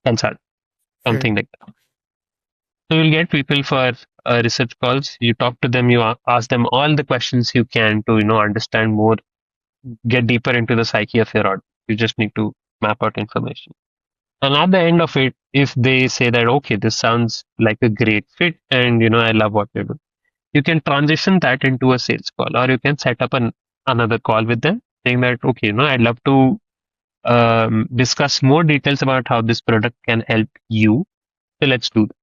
consult, Hmm. something like that. So you'll get people for research calls. You talk to them, you ask them all the questions you can to understand more, get deeper into the psyche of your audience. You just need to map out information. And at the end of it, if they say that, okay, this sounds like a great fit and, I love what you're doing, you can transition that into a sales call, or you can set up another call with them saying that, okay, I'd love to discuss more details about how this product can help you. So let's do that.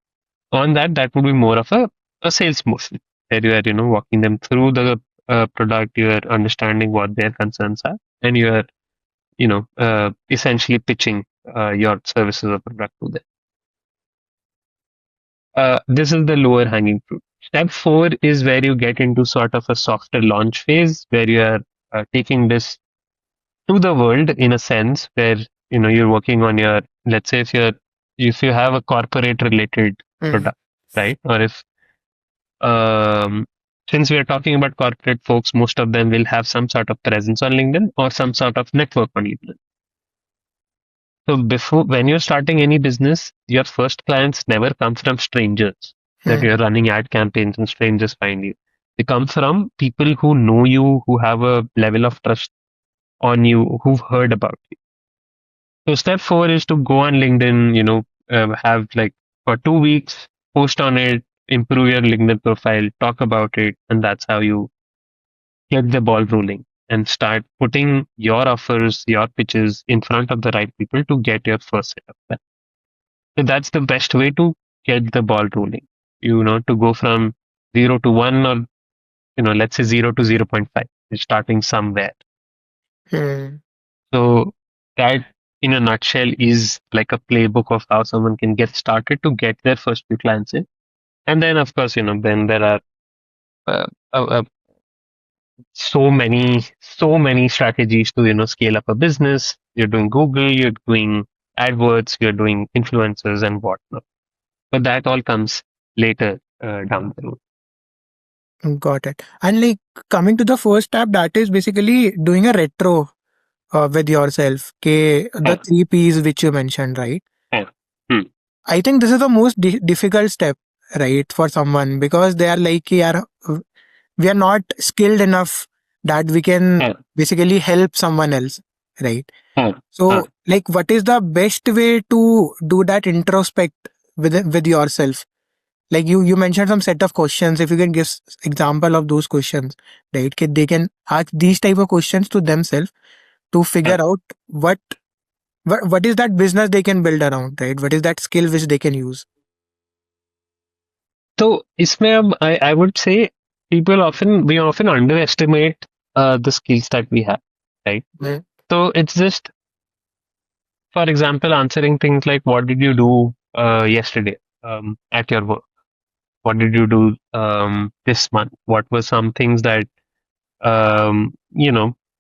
On that, that would be more of a sales motion where you are, walking them through the product, you are understanding what their concerns are, and you are essentially pitching your services or product to them. This is the lower hanging fruit. Step four is where you get into sort of a softer launch phase, where you are taking this to the world in a sense, where you're working on your, let's say, if you have a corporate related Hmm. product, right? Or if since we are talking about corporate folks, most of them will have some sort of presence on LinkedIn or some sort of network on LinkedIn. So when you're starting any business, your first clients never come from strangers that Hmm. you're running ad campaigns and strangers find you. They come from people who know you, who have a level of trust on you, who've heard about you. So step four is to go on LinkedIn, have like for 2 weeks, post on it, improve your LinkedIn profile, talk about it, and that's how you get the ball rolling and start putting your offers, your pitches in front of the right people to get your first set of them. So that's the best way to get the ball rolling. To go from 0 to 1, or let's say 0 to 0.5. It's starting somewhere. Hmm. So that, in a nutshell, is like a playbook of how someone can get started to get their first few clients in. And then, of course, then there are uh, uh, uh, so many strategies to scale up a business. You're doing Google, you're doing AdWords, you're doing influencers and whatnot. But that all comes later down the road. Got it. And like coming to the first step, that is basically doing a retro with yourself. Okay, the Yeah, three P's which you mentioned, right? yeah, hmm, I think this is the most difficult step, right, for someone because they are like, yeah, we are not skilled enough that we can yeah, basically help someone else, right? yeah, uh, So, like, what is the best way to do that introspect with yourself? Like you mentioned some set of questions. If you can give example of those questions, right? They can ask these type of questions to themselves to yeah. figure out what is that business they can build around, right? What is that skill which they can use? So इसमें अब I would say we often underestimate the skills that we have, right? Mm. So it's just, for example, answering things like what did you do yesterday at your work? What did you do this month? What were some things that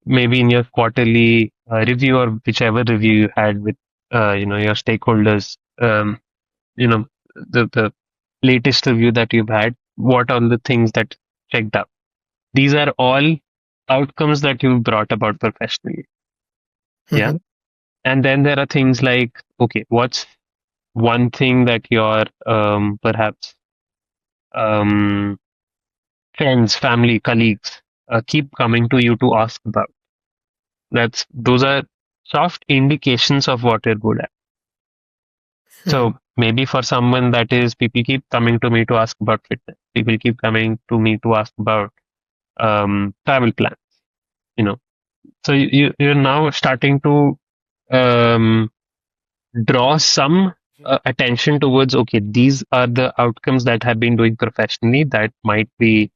maybe in your quarterly review or whichever review you had with your stakeholders, you know the latest review that you've had, what are the things that checked up? These are all outcomes that you've brought about professionally. Yeah. Mhm. And then there are things like, okay, what's one thing that your perhaps um, friends, family, colleagues keep coming to you to ask about? Those are soft indications of what you're good at. Mhm. So maybe for someone that is, people keep coming to me to ask about fitness. People keep coming to me to ask about travel plans. You know, so you're now starting to um, draw some attention towards, okay, these are the outcomes that have been doing professionally that might be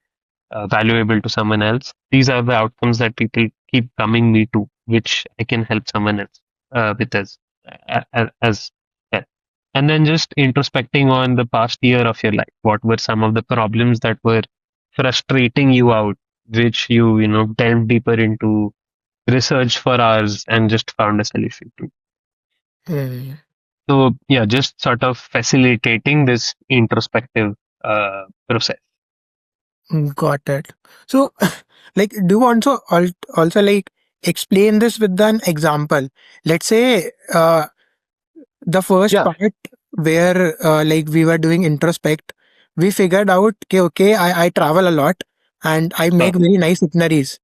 valuable to someone else. These are the outcomes that people keep coming me to, which I can help someone else with as well. And then just introspecting on the past year of your life. What were some of the problems that were frustrating you out, which you delved deeper into research for hours and just found a solution to. Mhm. So yeah, just sort of facilitating this introspective process. Got it. So, like, do you also like explain this with an example? Let's say, the first Yeah. part where like we were doing introspect, we figured out, okay, I travel a lot and I Uh, make very nice itineraries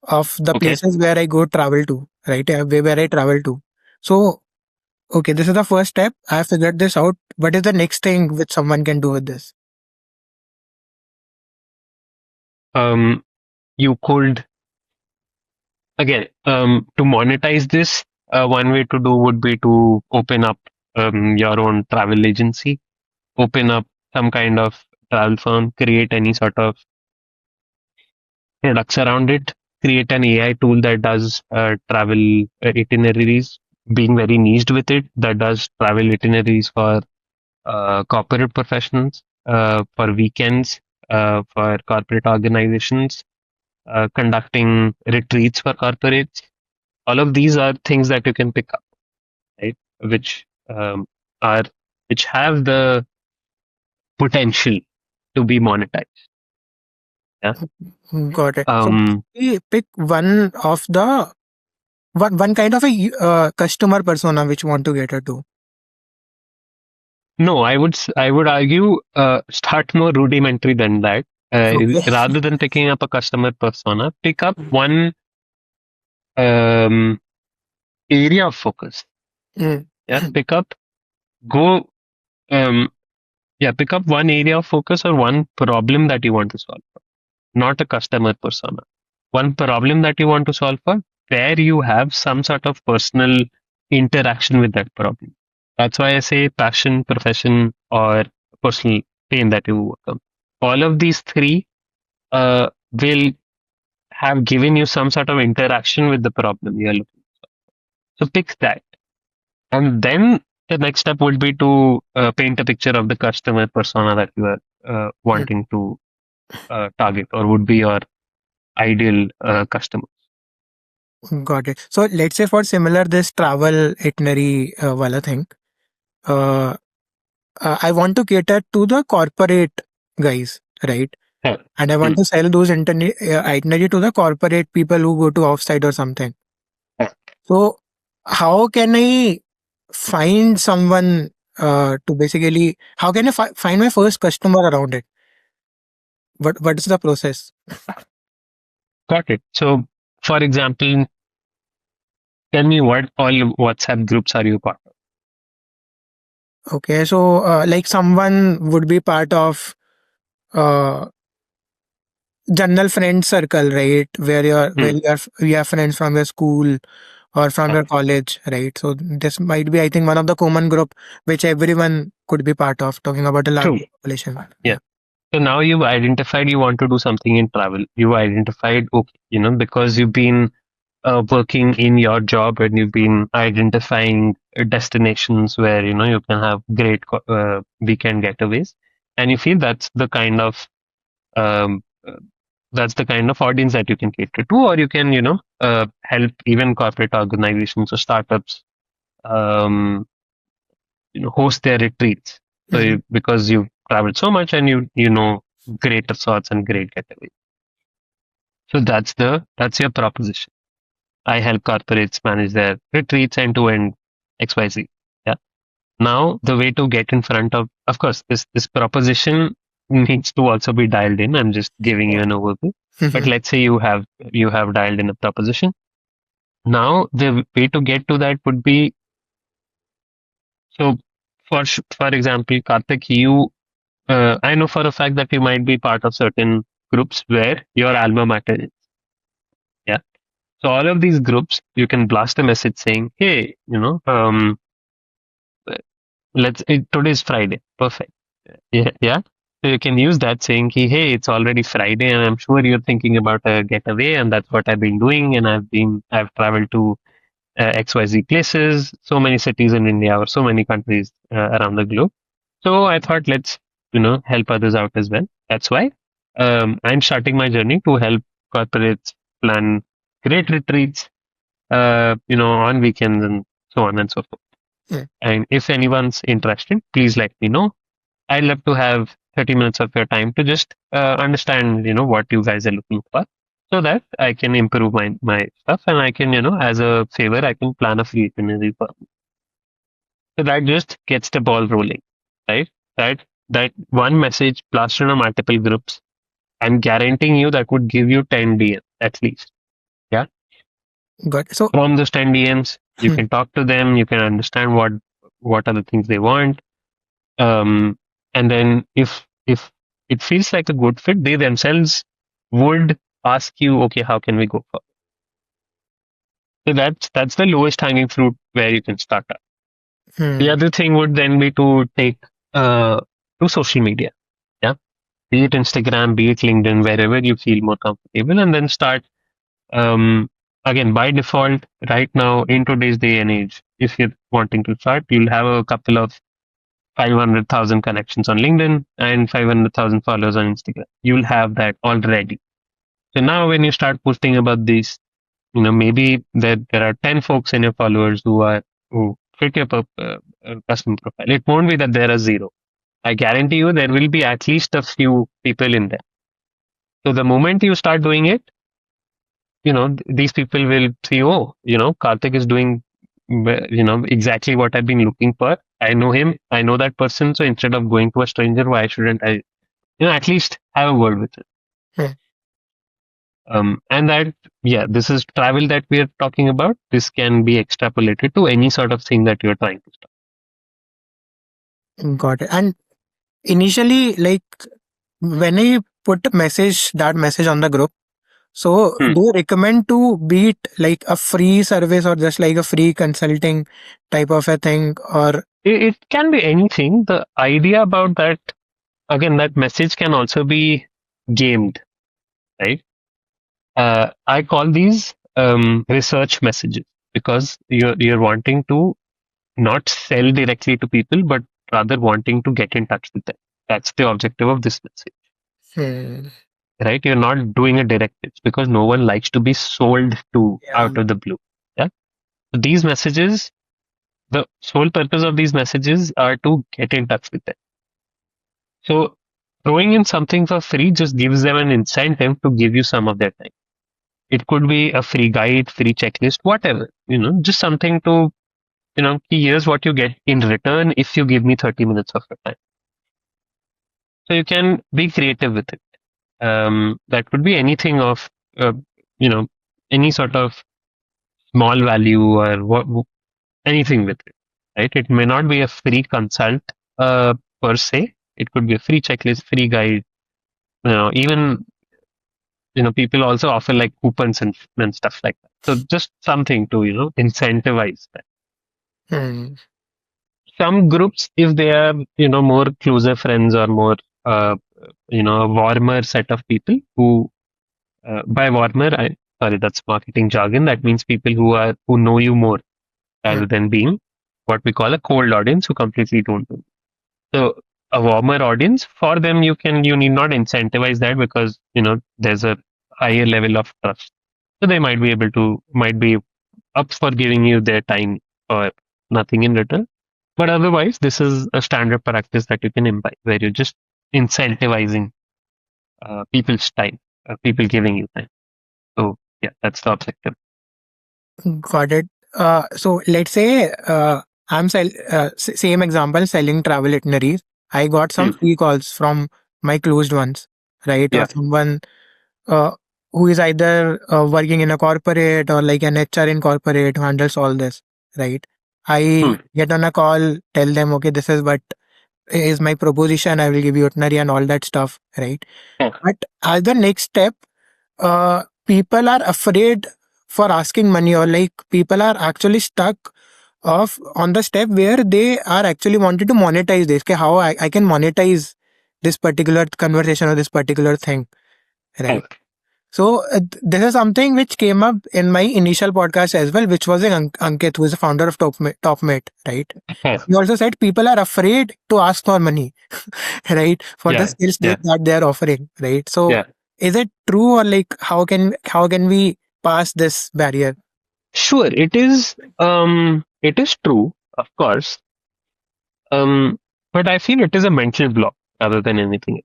of the okay. places where I go travel to, right? Where I travel to. So, okay, this is the first step. I have figured this out. What is the next thing which someone can do with this? Um, you could again to monetize this. One way to do would be to open up your own travel agency, open up some kind of travel firm, create any sort of products around it, create an AI tool that does travel itineraries, being very niched with it, that does travel itineraries for corporate professionals, for weekends, for corporate organizations, conducting retreats for corporates. All of these are things that you can pick up, right? Are which have the potential to be monetized. Yeah. Got it. So Um, we pick one kind of a customer persona which want to cater to. no, I would argue start more rudimentary than that. Okay. Rather than picking up a customer persona, pick up one um, area of focus. Mm. Yeah, go um, yeah, pick up one area of focus or one problem that you want to solve for, not a customer persona. One problem that you want to solve for, where you have some sort of personal interaction with that problem. That's why I say passion, profession, or personal pain that you overcome. All of these three will have given you some sort of interaction with the problem you're looking. So pick that. And then the next step would be to paint a picture of the customer persona that you are Mm. wanting to target or would be your ideal customer. Got it. So let's say for similar this travel itinerary wala thing, uh, I want to cater to the corporate guys, right? Yeah. And I want Mm. to sell those itinerary to the corporate people who go to offsite or something. Yeah. So how can I find someone to basically, how can I find my first customer around it? What is the process? Got it. So, for example, tell me what all WhatsApp groups are you part of? Okay, so like someone would be part of uh, general friend circle, right? Where Hmm. you have friends from your school or from Yeah. your college, right? So this might be, I think, one of the common group which everyone could be part of. Talking about a large True. population. Yeah. Yeah. So now you've identified you want to do something in travel. You identified, okay, because you've been working in your job and you've been identifying destinations where you can have great weekend getaways, and you feel um, uh, that's the kind of audience that you can cater to, or you can help even corporate organizations or startups um, host their retreats. So Mhm. because you've traveled so much and you know great resorts and great getaways. So that's your proposition. I help corporates manage their retreats end to end XYZ. Yeah. Now the way to get in front of course, this proposition needs to also be dialed in. I'm just giving you Yeah. an overview. But Mhm. let's say you have dialed in a proposition. Now the way to get to that would be so for example, Karthik, I know for a fact that you might be part of certain groups where your alma mater is. Yeah. So all of these groups, you can blast a message saying, "Hey, today's Friday, perfect. Yeah, yeah. So you can use that saying, "Hey, it's already Friday, and I'm sure you're thinking about a getaway, and that's what I've been doing, and I've traveled to XYZ places, so many cities in India or so many countries around the globe. So I thought let's help others out as well. That's why I'm starting my journey to help corporates plan great retreats, on weekends and so on and so forth. Yeah. And if anyone's interested, please let me know. I'd love to have 30 minutes of your time to just understand, what you guys are looking for so that I can improve my stuff and I can, as a favor, I can plan a free itinerary for you. So that just gets the ball rolling, right? That one message plastered on multiple groups, I'm guaranteeing you that would give you 10 DM at least. Yeah. Got it. So From those 10 DMs, you can talk to them, you can understand what are the things they want. Um, and then if it feels like a good fit, they themselves would ask you, okay, how can we go for? So that's the lowest hanging fruit where you can start at. The hmm, other thing would then be to take uh, to social media. Yeah, be it Instagram, be it LinkedIn, wherever you feel more comfortable, and then start. Um, Again, by default, right now in today's day and age, if you're wanting to start, you'll have a couple of 500,000 connections on LinkedIn and 500,000 followers on Instagram. You'll have that already. So now when you start posting about this, maybe there are 10 folks in your followers who fit your customer profile. It won't be that there are zero. I guarantee you there will be at least a few people in there. So the moment you start doing it, these people will see, oh, Karthik is doing, exactly what I've been looking for. I know him. I know that person. So instead of going to a stranger, why shouldn't I, at least have a word with him? hmm, And that, yeah, this is travel that we are talking about. This can be extrapolated to any sort of thing that you're trying to start. got it. And initially, like when I put that message on the group, so Hmm. do you recommend to be it like a free service or just like a free consulting type of a thing or It can be anything. The idea about that, again, that message can also be gamed, right? I call these research messages because you're wanting to not sell directly to people, but rather wanting to get in touch with them. That's the objective of this message. hmm. right? You're not doing a direct pitch because no one likes to be sold to Yeah. out of the blue. Yeah. So these messages, the sole purpose of these messages are to get in touch with them. So throwing in something for free just gives them an incentive to give you some of their time. It could be a free guide, free checklist, whatever, just something to, here's what you get in return if you give me 30 minutes of your time. So you can be creative with it. That could be anything of, you know, any sort of small value or anything with it, right? It may not be a free consult per se. It could be a free checklist, free guide. Even people also offer like coupons and stuff like that. So just something to incentivize that. Hmm. Some groups, if they are more closer friends or more uh, a warmer set of people who by warmer, sorry, that's marketing jargon. That means people who know you more Hmm. rather than being what we call a cold audience who completely don't know. So a warmer audience, for them, you need not incentivize that because there's a higher level of trust. So they might be up for giving you their time for nothing in return. But otherwise, this is a standard practice that you can imbibe where you're just incentivizing people's time, people giving you time. So yeah, that's the objective. Got it. So let's say I'm same example, selling travel itineraries. I got some Hmm. free calls from my closed ones, right? Or Yeah. someone uh, who is either working in a corporate or like an HR in corporate who handles all this, right? Hmm. I get on a call, tell them, okay, this is what is my proposition. I will give you itinerary and all that stuff, right? Yeah. But as the next step, people are afraid for asking money, or like people are actually stuck of on the step where they are actually wanted to monetize this. Okay, how I can monetize this particular conversation or this particular thing, right? Right. So this is something which came up in my initial podcast as well, which was Ankit, who is the founder of TopMate, right? Yeah. He also said people are afraid to ask for money, right, for the Yeah. skills Yeah. that they are offering, right? So Yeah. is it true, or like how can we pass this barrier? Sure, it is. It is true, of course. But I feel it is a mental block rather than anything.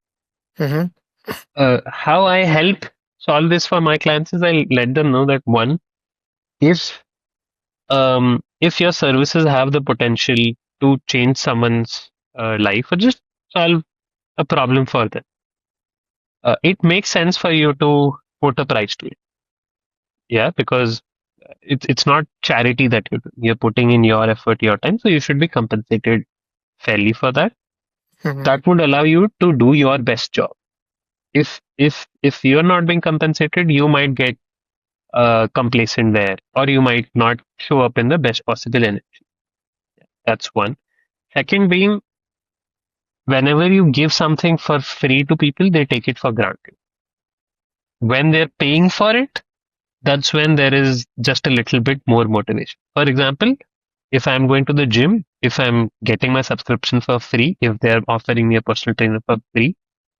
Mm-hmm. How I help solve this for my clients is I let them know that one, if if your services have the potential to change someone's life or just solve a problem for them, it makes sense for you to put a price to it. Yeah, because it's not charity that you're putting in your effort, your time, so you should be compensated fairly for that. Mm-hmm. That would allow you to do your best job. If you're not being compensated, you might get complacent there, or you might not show up in the best possible energy. That's one. Second being, whenever you give something for free to people, they take it for granted. When they're paying for it, that's when there is just a little bit more motivation. For example, if I'm going to the gym, if I'm getting my subscription for free, if they're offering me a personal trainer for free,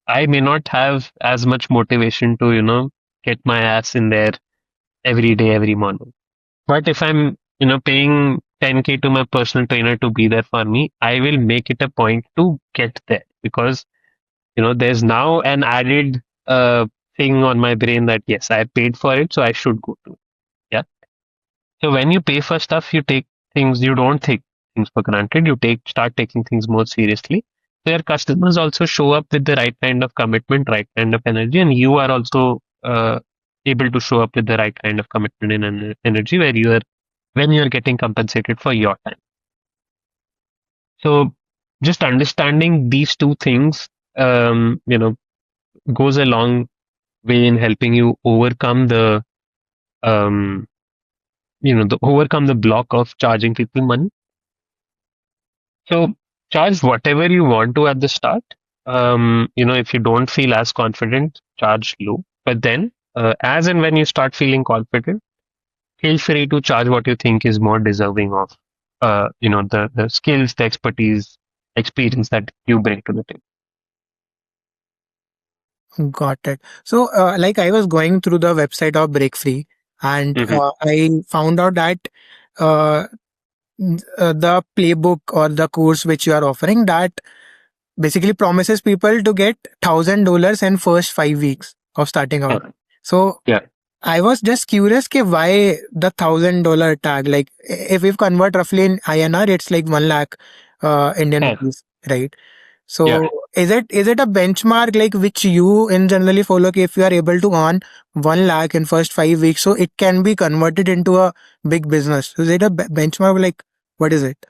I may not have as much motivation to, get my ass in there every day, every morning. But if I'm, paying 10K to my personal trainer to be there for me, I will make it a point to get there because, there's now an added thing on my brain that yes, I paid for it, so I should go to it. Yeah. So when you pay for stuff, you don't take things for granted. Start taking things more seriously. So your customers also show up with the right kind of commitment, right kind of energy, and you are also able to show up with the right kind of commitment and energy when you're getting compensated for your time. So just understanding these two things, goes a long way in helping you um, overcome the block of charging people money. So charge whatever you want to at the start. If you don't feel as confident, charge low. But then, as and when you start feeling confident, feel free to charge what you think is more deserving of, the skills, the expertise, experience that you bring to the table. Got it. So, like I was going through the website of Break Free, and Hmm. I found out that uh, the playbook or the course which you are offering, that basically promises people to get $1,000 in first 5 weeks of starting out. Yeah. So Yeah. I was just curious ke why the $1,000 tag? Like if we convert roughly in INR, it's like 1 lakh Indian Yeah. rupees, right? Yeah. So is it a benchmark like which you in generally follow? If you are able to earn 1 lakh in first 5 weeks, so it can be converted into a big business. Is it a benchmark? Like what is it?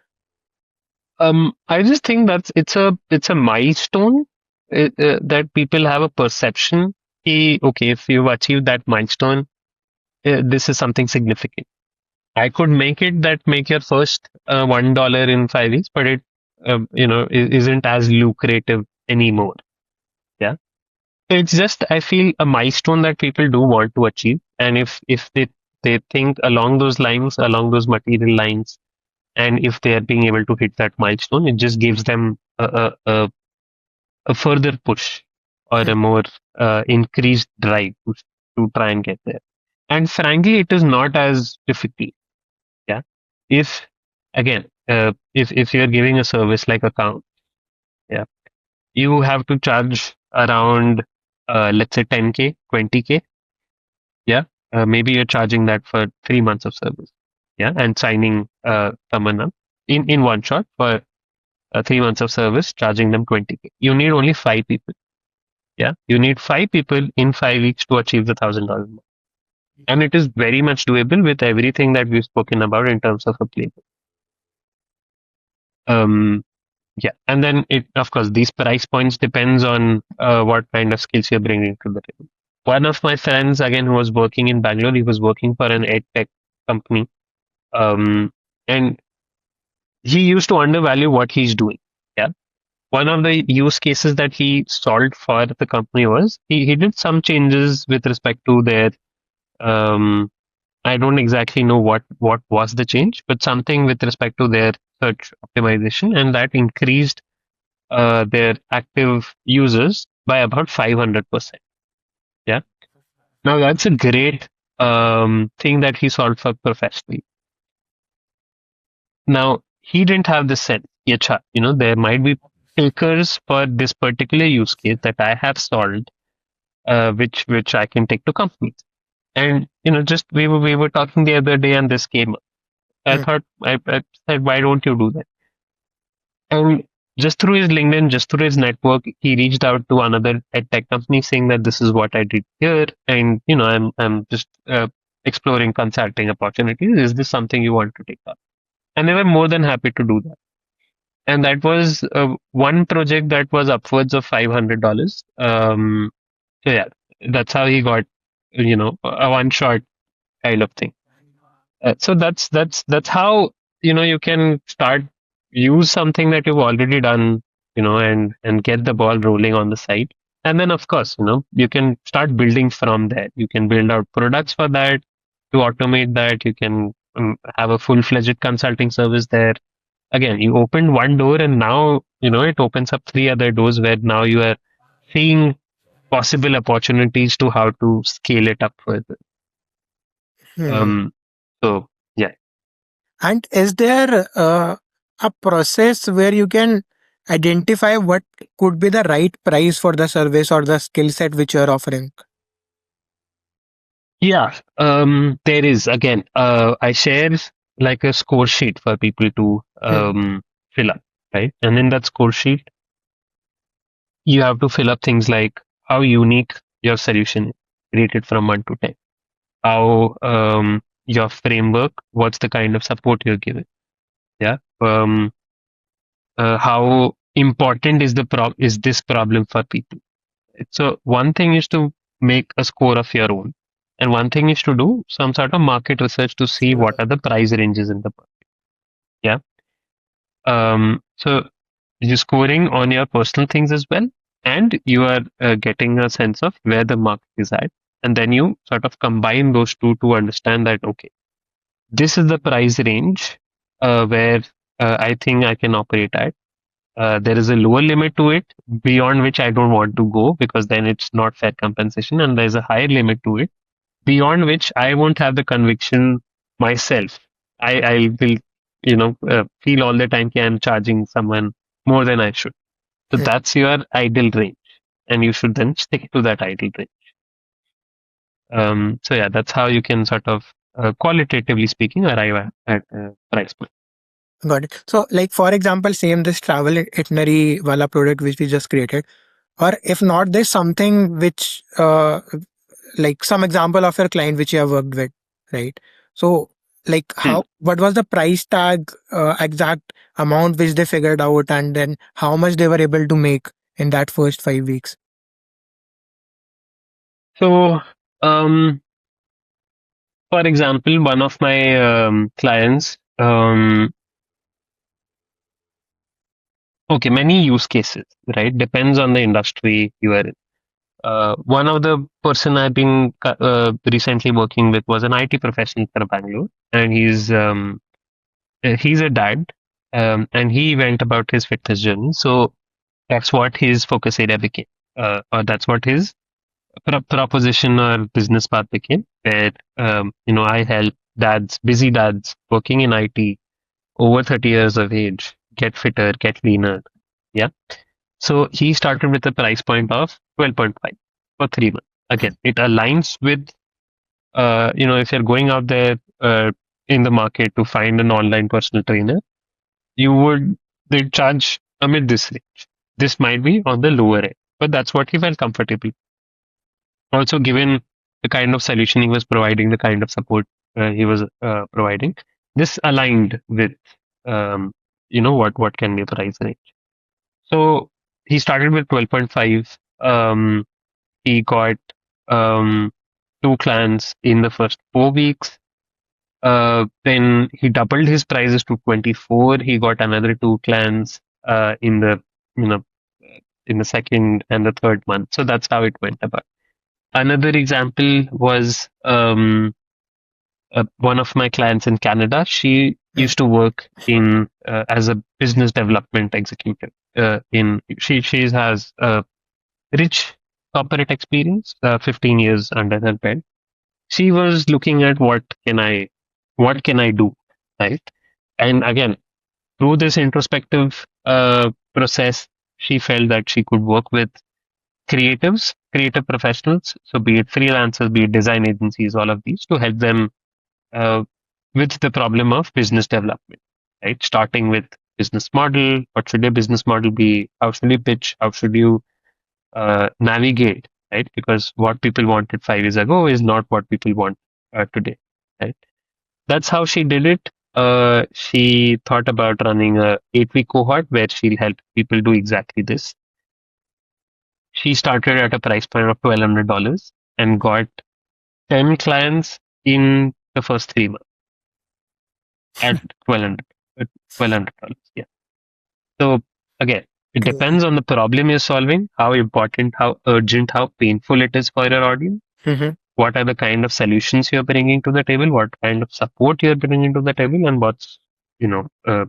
I just think that's it's a milestone that people have a perception. Okay, if you've achieved that milestone, this is something significant. I could make it that make your first $1 in 5 weeks, but it isn't as lucrative anymore. Yeah, so it's just I feel a milestone that people do want to achieve, and if they think along those lines, along those material lines, and if they are being able to hit that milestone, it just gives them a further push or Hmm. a more increased drive to try and get there. And frankly, it is not as difficult. Yeah. If again, if you're giving a service like account, yeah, you have to charge around let's say 10K, 20K. Yeah. Maybe you're charging that for 3 months of service. Yeah. And signing someone up in one shot for 3 months of service, charging them 20K. You need only 5 people. Yeah. You need 5 people in 5 weeks to achieve the $1,000 mark. And it is very much doable with everything that we've spoken about in terms of a playbook. Um, Yeah, and then of course, these price points depends on what kind of skills you're bringing to the table. One of my friends, again, who was working in Bangalore, he was working for an ed tech company, and he used to undervalue what he's doing. Yeah, one of the use cases that he solved for the company was he did some changes with respect to their. Um, I don't exactly know what was the change, but something with respect to their search optimization, and that increased their active users by about 500%. Yeah. Now that's a great thing that he solved for professionally. Now he didn't have the sense. HR, there might be takers for this particular use case that I have solved, which I can take to companies. And just we were talking the other day, and this came up. I Hmm. thought I said, why don't you do that? And just through his LinkedIn, just through his network, he reached out to another ed tech company saying that this is what I did here, and I'm just exploring consulting opportunities. Is this something you want to take up? And they were more than happy to do that. And that was one project that was upwards of $500. So yeah, that's how he got a one shot kind of thing. So that's how you can start use something that you've already done, and get the ball rolling on the side. And then of course, you can start building from there. You can build out products for that to automate that. You can have a full-fledged consulting service there. Again, you opened one door, and now it opens up three other doors where now you are seeing possible opportunities to how to scale it up further. Hmm. Um, so yeah. And is there a process where you can identify what could be the right price for the service or the skill set which you are offering? Yeah, there is again. I share like a score sheet for people to Hmm. fill up, right? And in that score sheet, you have to fill up things like how unique your solution is, rated from 1 to 10. How your framework, what's the kind of support you're giving? Yeah. How important is is this problem for people? So one thing is to make a score of your own, and one thing is to do some sort of market research to see what are the price ranges in the market. Yeah. So you're scoring on your personal things as well, and you are getting a sense of where the market is at, and then you sort of combine those two to understand that okay, this is the price range where I think I can operate at. there is a lower limit to it beyond which I don't want to go because then it's not fair compensation, and there's a higher limit to it beyond which I won't have the conviction myself. I will, feel all the time that I'm charging someone more than I should. So Mm. that's your ideal range, and you should then stick to that ideal range. So yeah, that's how you can sort of qualitatively speaking arrive at price point. Got it. So, like for example, same this travel itinerary wala product which we just created, or if not, there's something which like some example of your client which you have worked with, right? So, like Hmm. how what was the price tag, exact amount which they figured out, and then how much they were able to make in that first 5 weeks? So, um, for example, one of my clients, okay, many use cases, right? Depends on the industry you are in. One of the person I've been recently working with was an IT professional for Bangalore, and he's a dad, and he went about his fitness journey. So that's what his focus area became, or that's what his proposition or business path became. Where I help dads, busy dads working in IT, over 30 years of age, get fitter, get leaner. Yeah. So he started with a price point of 12.5 for 3 months. Again, it aligns with, if you're going out there in the market to find an online personal trainer, you would they charge amid this range. This might be on the lower end, but that's what he felt comfortable. Also, given the kind of solution he was providing, the kind of support he was providing, this aligned with, what can be the price range. So he started with 12.5. He got um, two clients in the first 4 weeks. Then he doubled his prices to 24. He got another two clients in the you know in the second and the third month. So that's how it went about. Another example was one of my clients in Canada. She Mm. used to work in as a business development executive. In she has a rich corporate experience, 15 years under her belt. She was looking at what can I do, right? And again, through this introspective process, she felt that she could work with creatives, creative professionals, so be it freelancers, be it design agencies, all of these, to help them uh, with the problem of business development, right? Starting with business model, what should your business model be? How should you pitch? How should you navigate, right? Because what people wanted 5 years ago is not what people want today, right? That's how she did it. She thought about running a 8 week cohort where she'll help people do exactly this. She started at a price point of $1,200 and got 10 clients in the first 3 months at 1200 $1,200. Yeah. So again, it Great. depends on the problem you're solving, how important, how urgent, how painful it is for your audience. Mhm. What are the kind of solutions you're bringing to the table? What kind of support you're bringing to the table? And what's, you know, uh,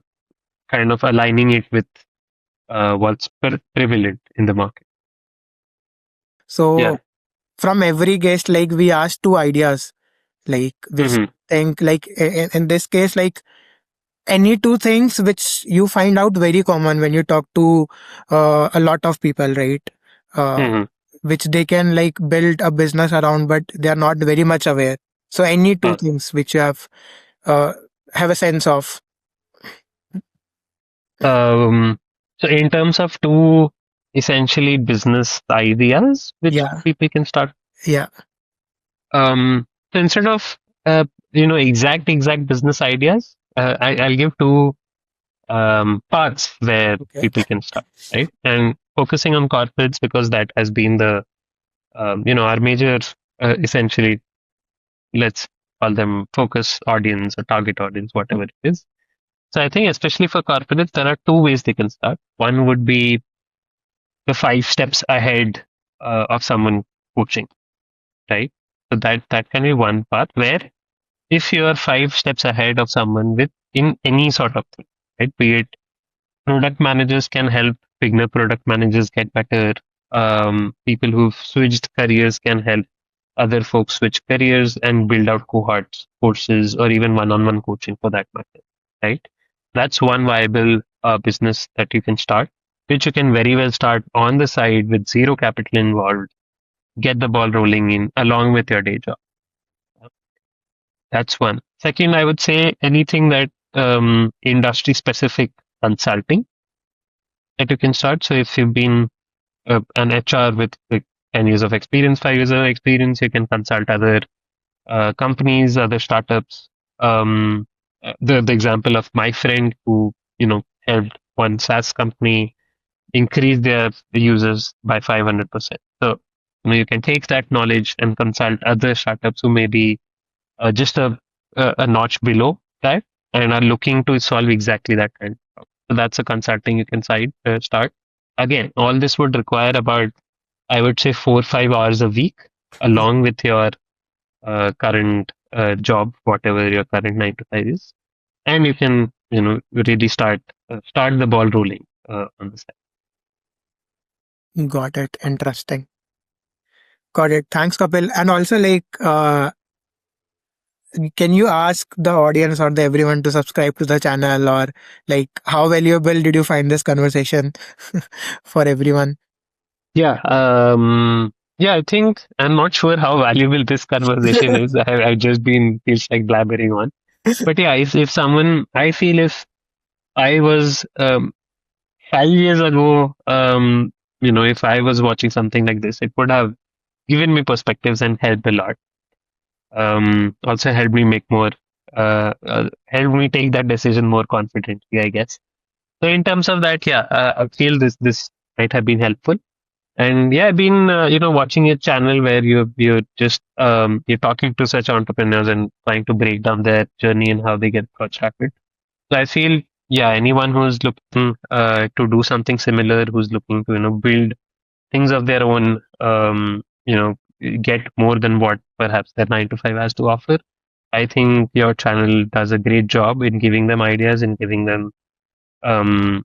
kind of aligning it with what's prevalent in the market. Yeah. So from every guest, like we asked two ideas, like which Hmm. think like in this case, like any two things which you find out very common when you talk to a lot of people, right? Uh, Hmm. which they can like build a business around, but they are not very much aware. So any two Huh. things which you uh, have a sense of. Um, so in terms of two essentially business ideas which Yeah, people can start. yeah. So instead of exact business ideas, I'll give two paths where Okay. people can start, right? And focusing on corporates because that has been the our major essentially, let's call them focus audience or target audience, whatever it is. So I think especially for corporates, there are two ways they can start. One would be the 5 steps ahead of someone coaching, right? So that can be one path where if you are 5 steps ahead of someone with in any sort of thing, right? Be it Product managers can help beginner product managers get better. People who've switched careers can help other folks switch careers and build out cohorts, courses, or even one-on-one coaching for that matter. Right? That's one viable business that you can start, which you can very well start on the side with zero capital involved. Get the ball rolling in along with your day job. That's one. Second, I would say anything that industry specific consulting that you can start. So if you've been an HR with like 10 years of experience, 5 years of experience, you can consult other companies, other startups. The example of my friend who helped one SaaS company increase their users by 500%. So you can take that knowledge and consult other startups who may be just a notch below that and are looking to solve exactly that kind of problem. So that's a consulting you can start. Again, all this would require about, I would say, 4 or 5 hours a week, along with your current job, whatever your current 9 to 5 is, and you can, really start the ball rolling on the side. Got it. Interesting. Got it. Thanks, Kapil. And also, can you ask the audience or the everyone to subscribe to the channel, or how valuable did you find this conversation for everyone? Yeah. Yeah, I think I'm not sure how valuable this conversation is. I've just been feels like blabbering on. But yeah, if someone, I feel if I was 5 years ago, if I was watching something like this, it would have given me perspectives and helped a lot. Also helped me make more, helped me take that decision more confidently, I guess. So in terms of that, yeah, I feel this might have been helpful. And yeah, I've been watching a channel where you're just you're talking to such entrepreneurs and trying to break down their journey and how they got started. So I feel, yeah, anyone who's looking to do something similar, who's looking to build things of their own, get more than what perhaps their 9 to 5 has to offer. I think your channel does a great job in giving them ideas and giving them um,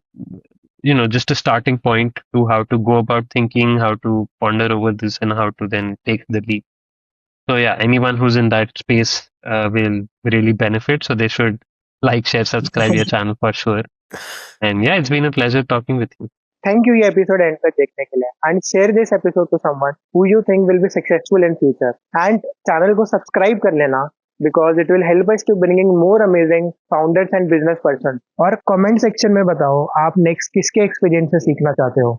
just a starting point to how to go about thinking, how to ponder over this, and how to then take the leap. So yeah, anyone who's in that space will really benefit. So they should like, share, subscribe your channel for sure. And yeah, it's been a pleasure talking with you. Thank you ये episode end तक देखने के लिए and share this episode to someone who you think will be successful in future and channel को subscribe कर लेना because it will help us to bringing more amazing founders and business person और comment section में बताओ आप next किसके experience से सीखना चाहते हो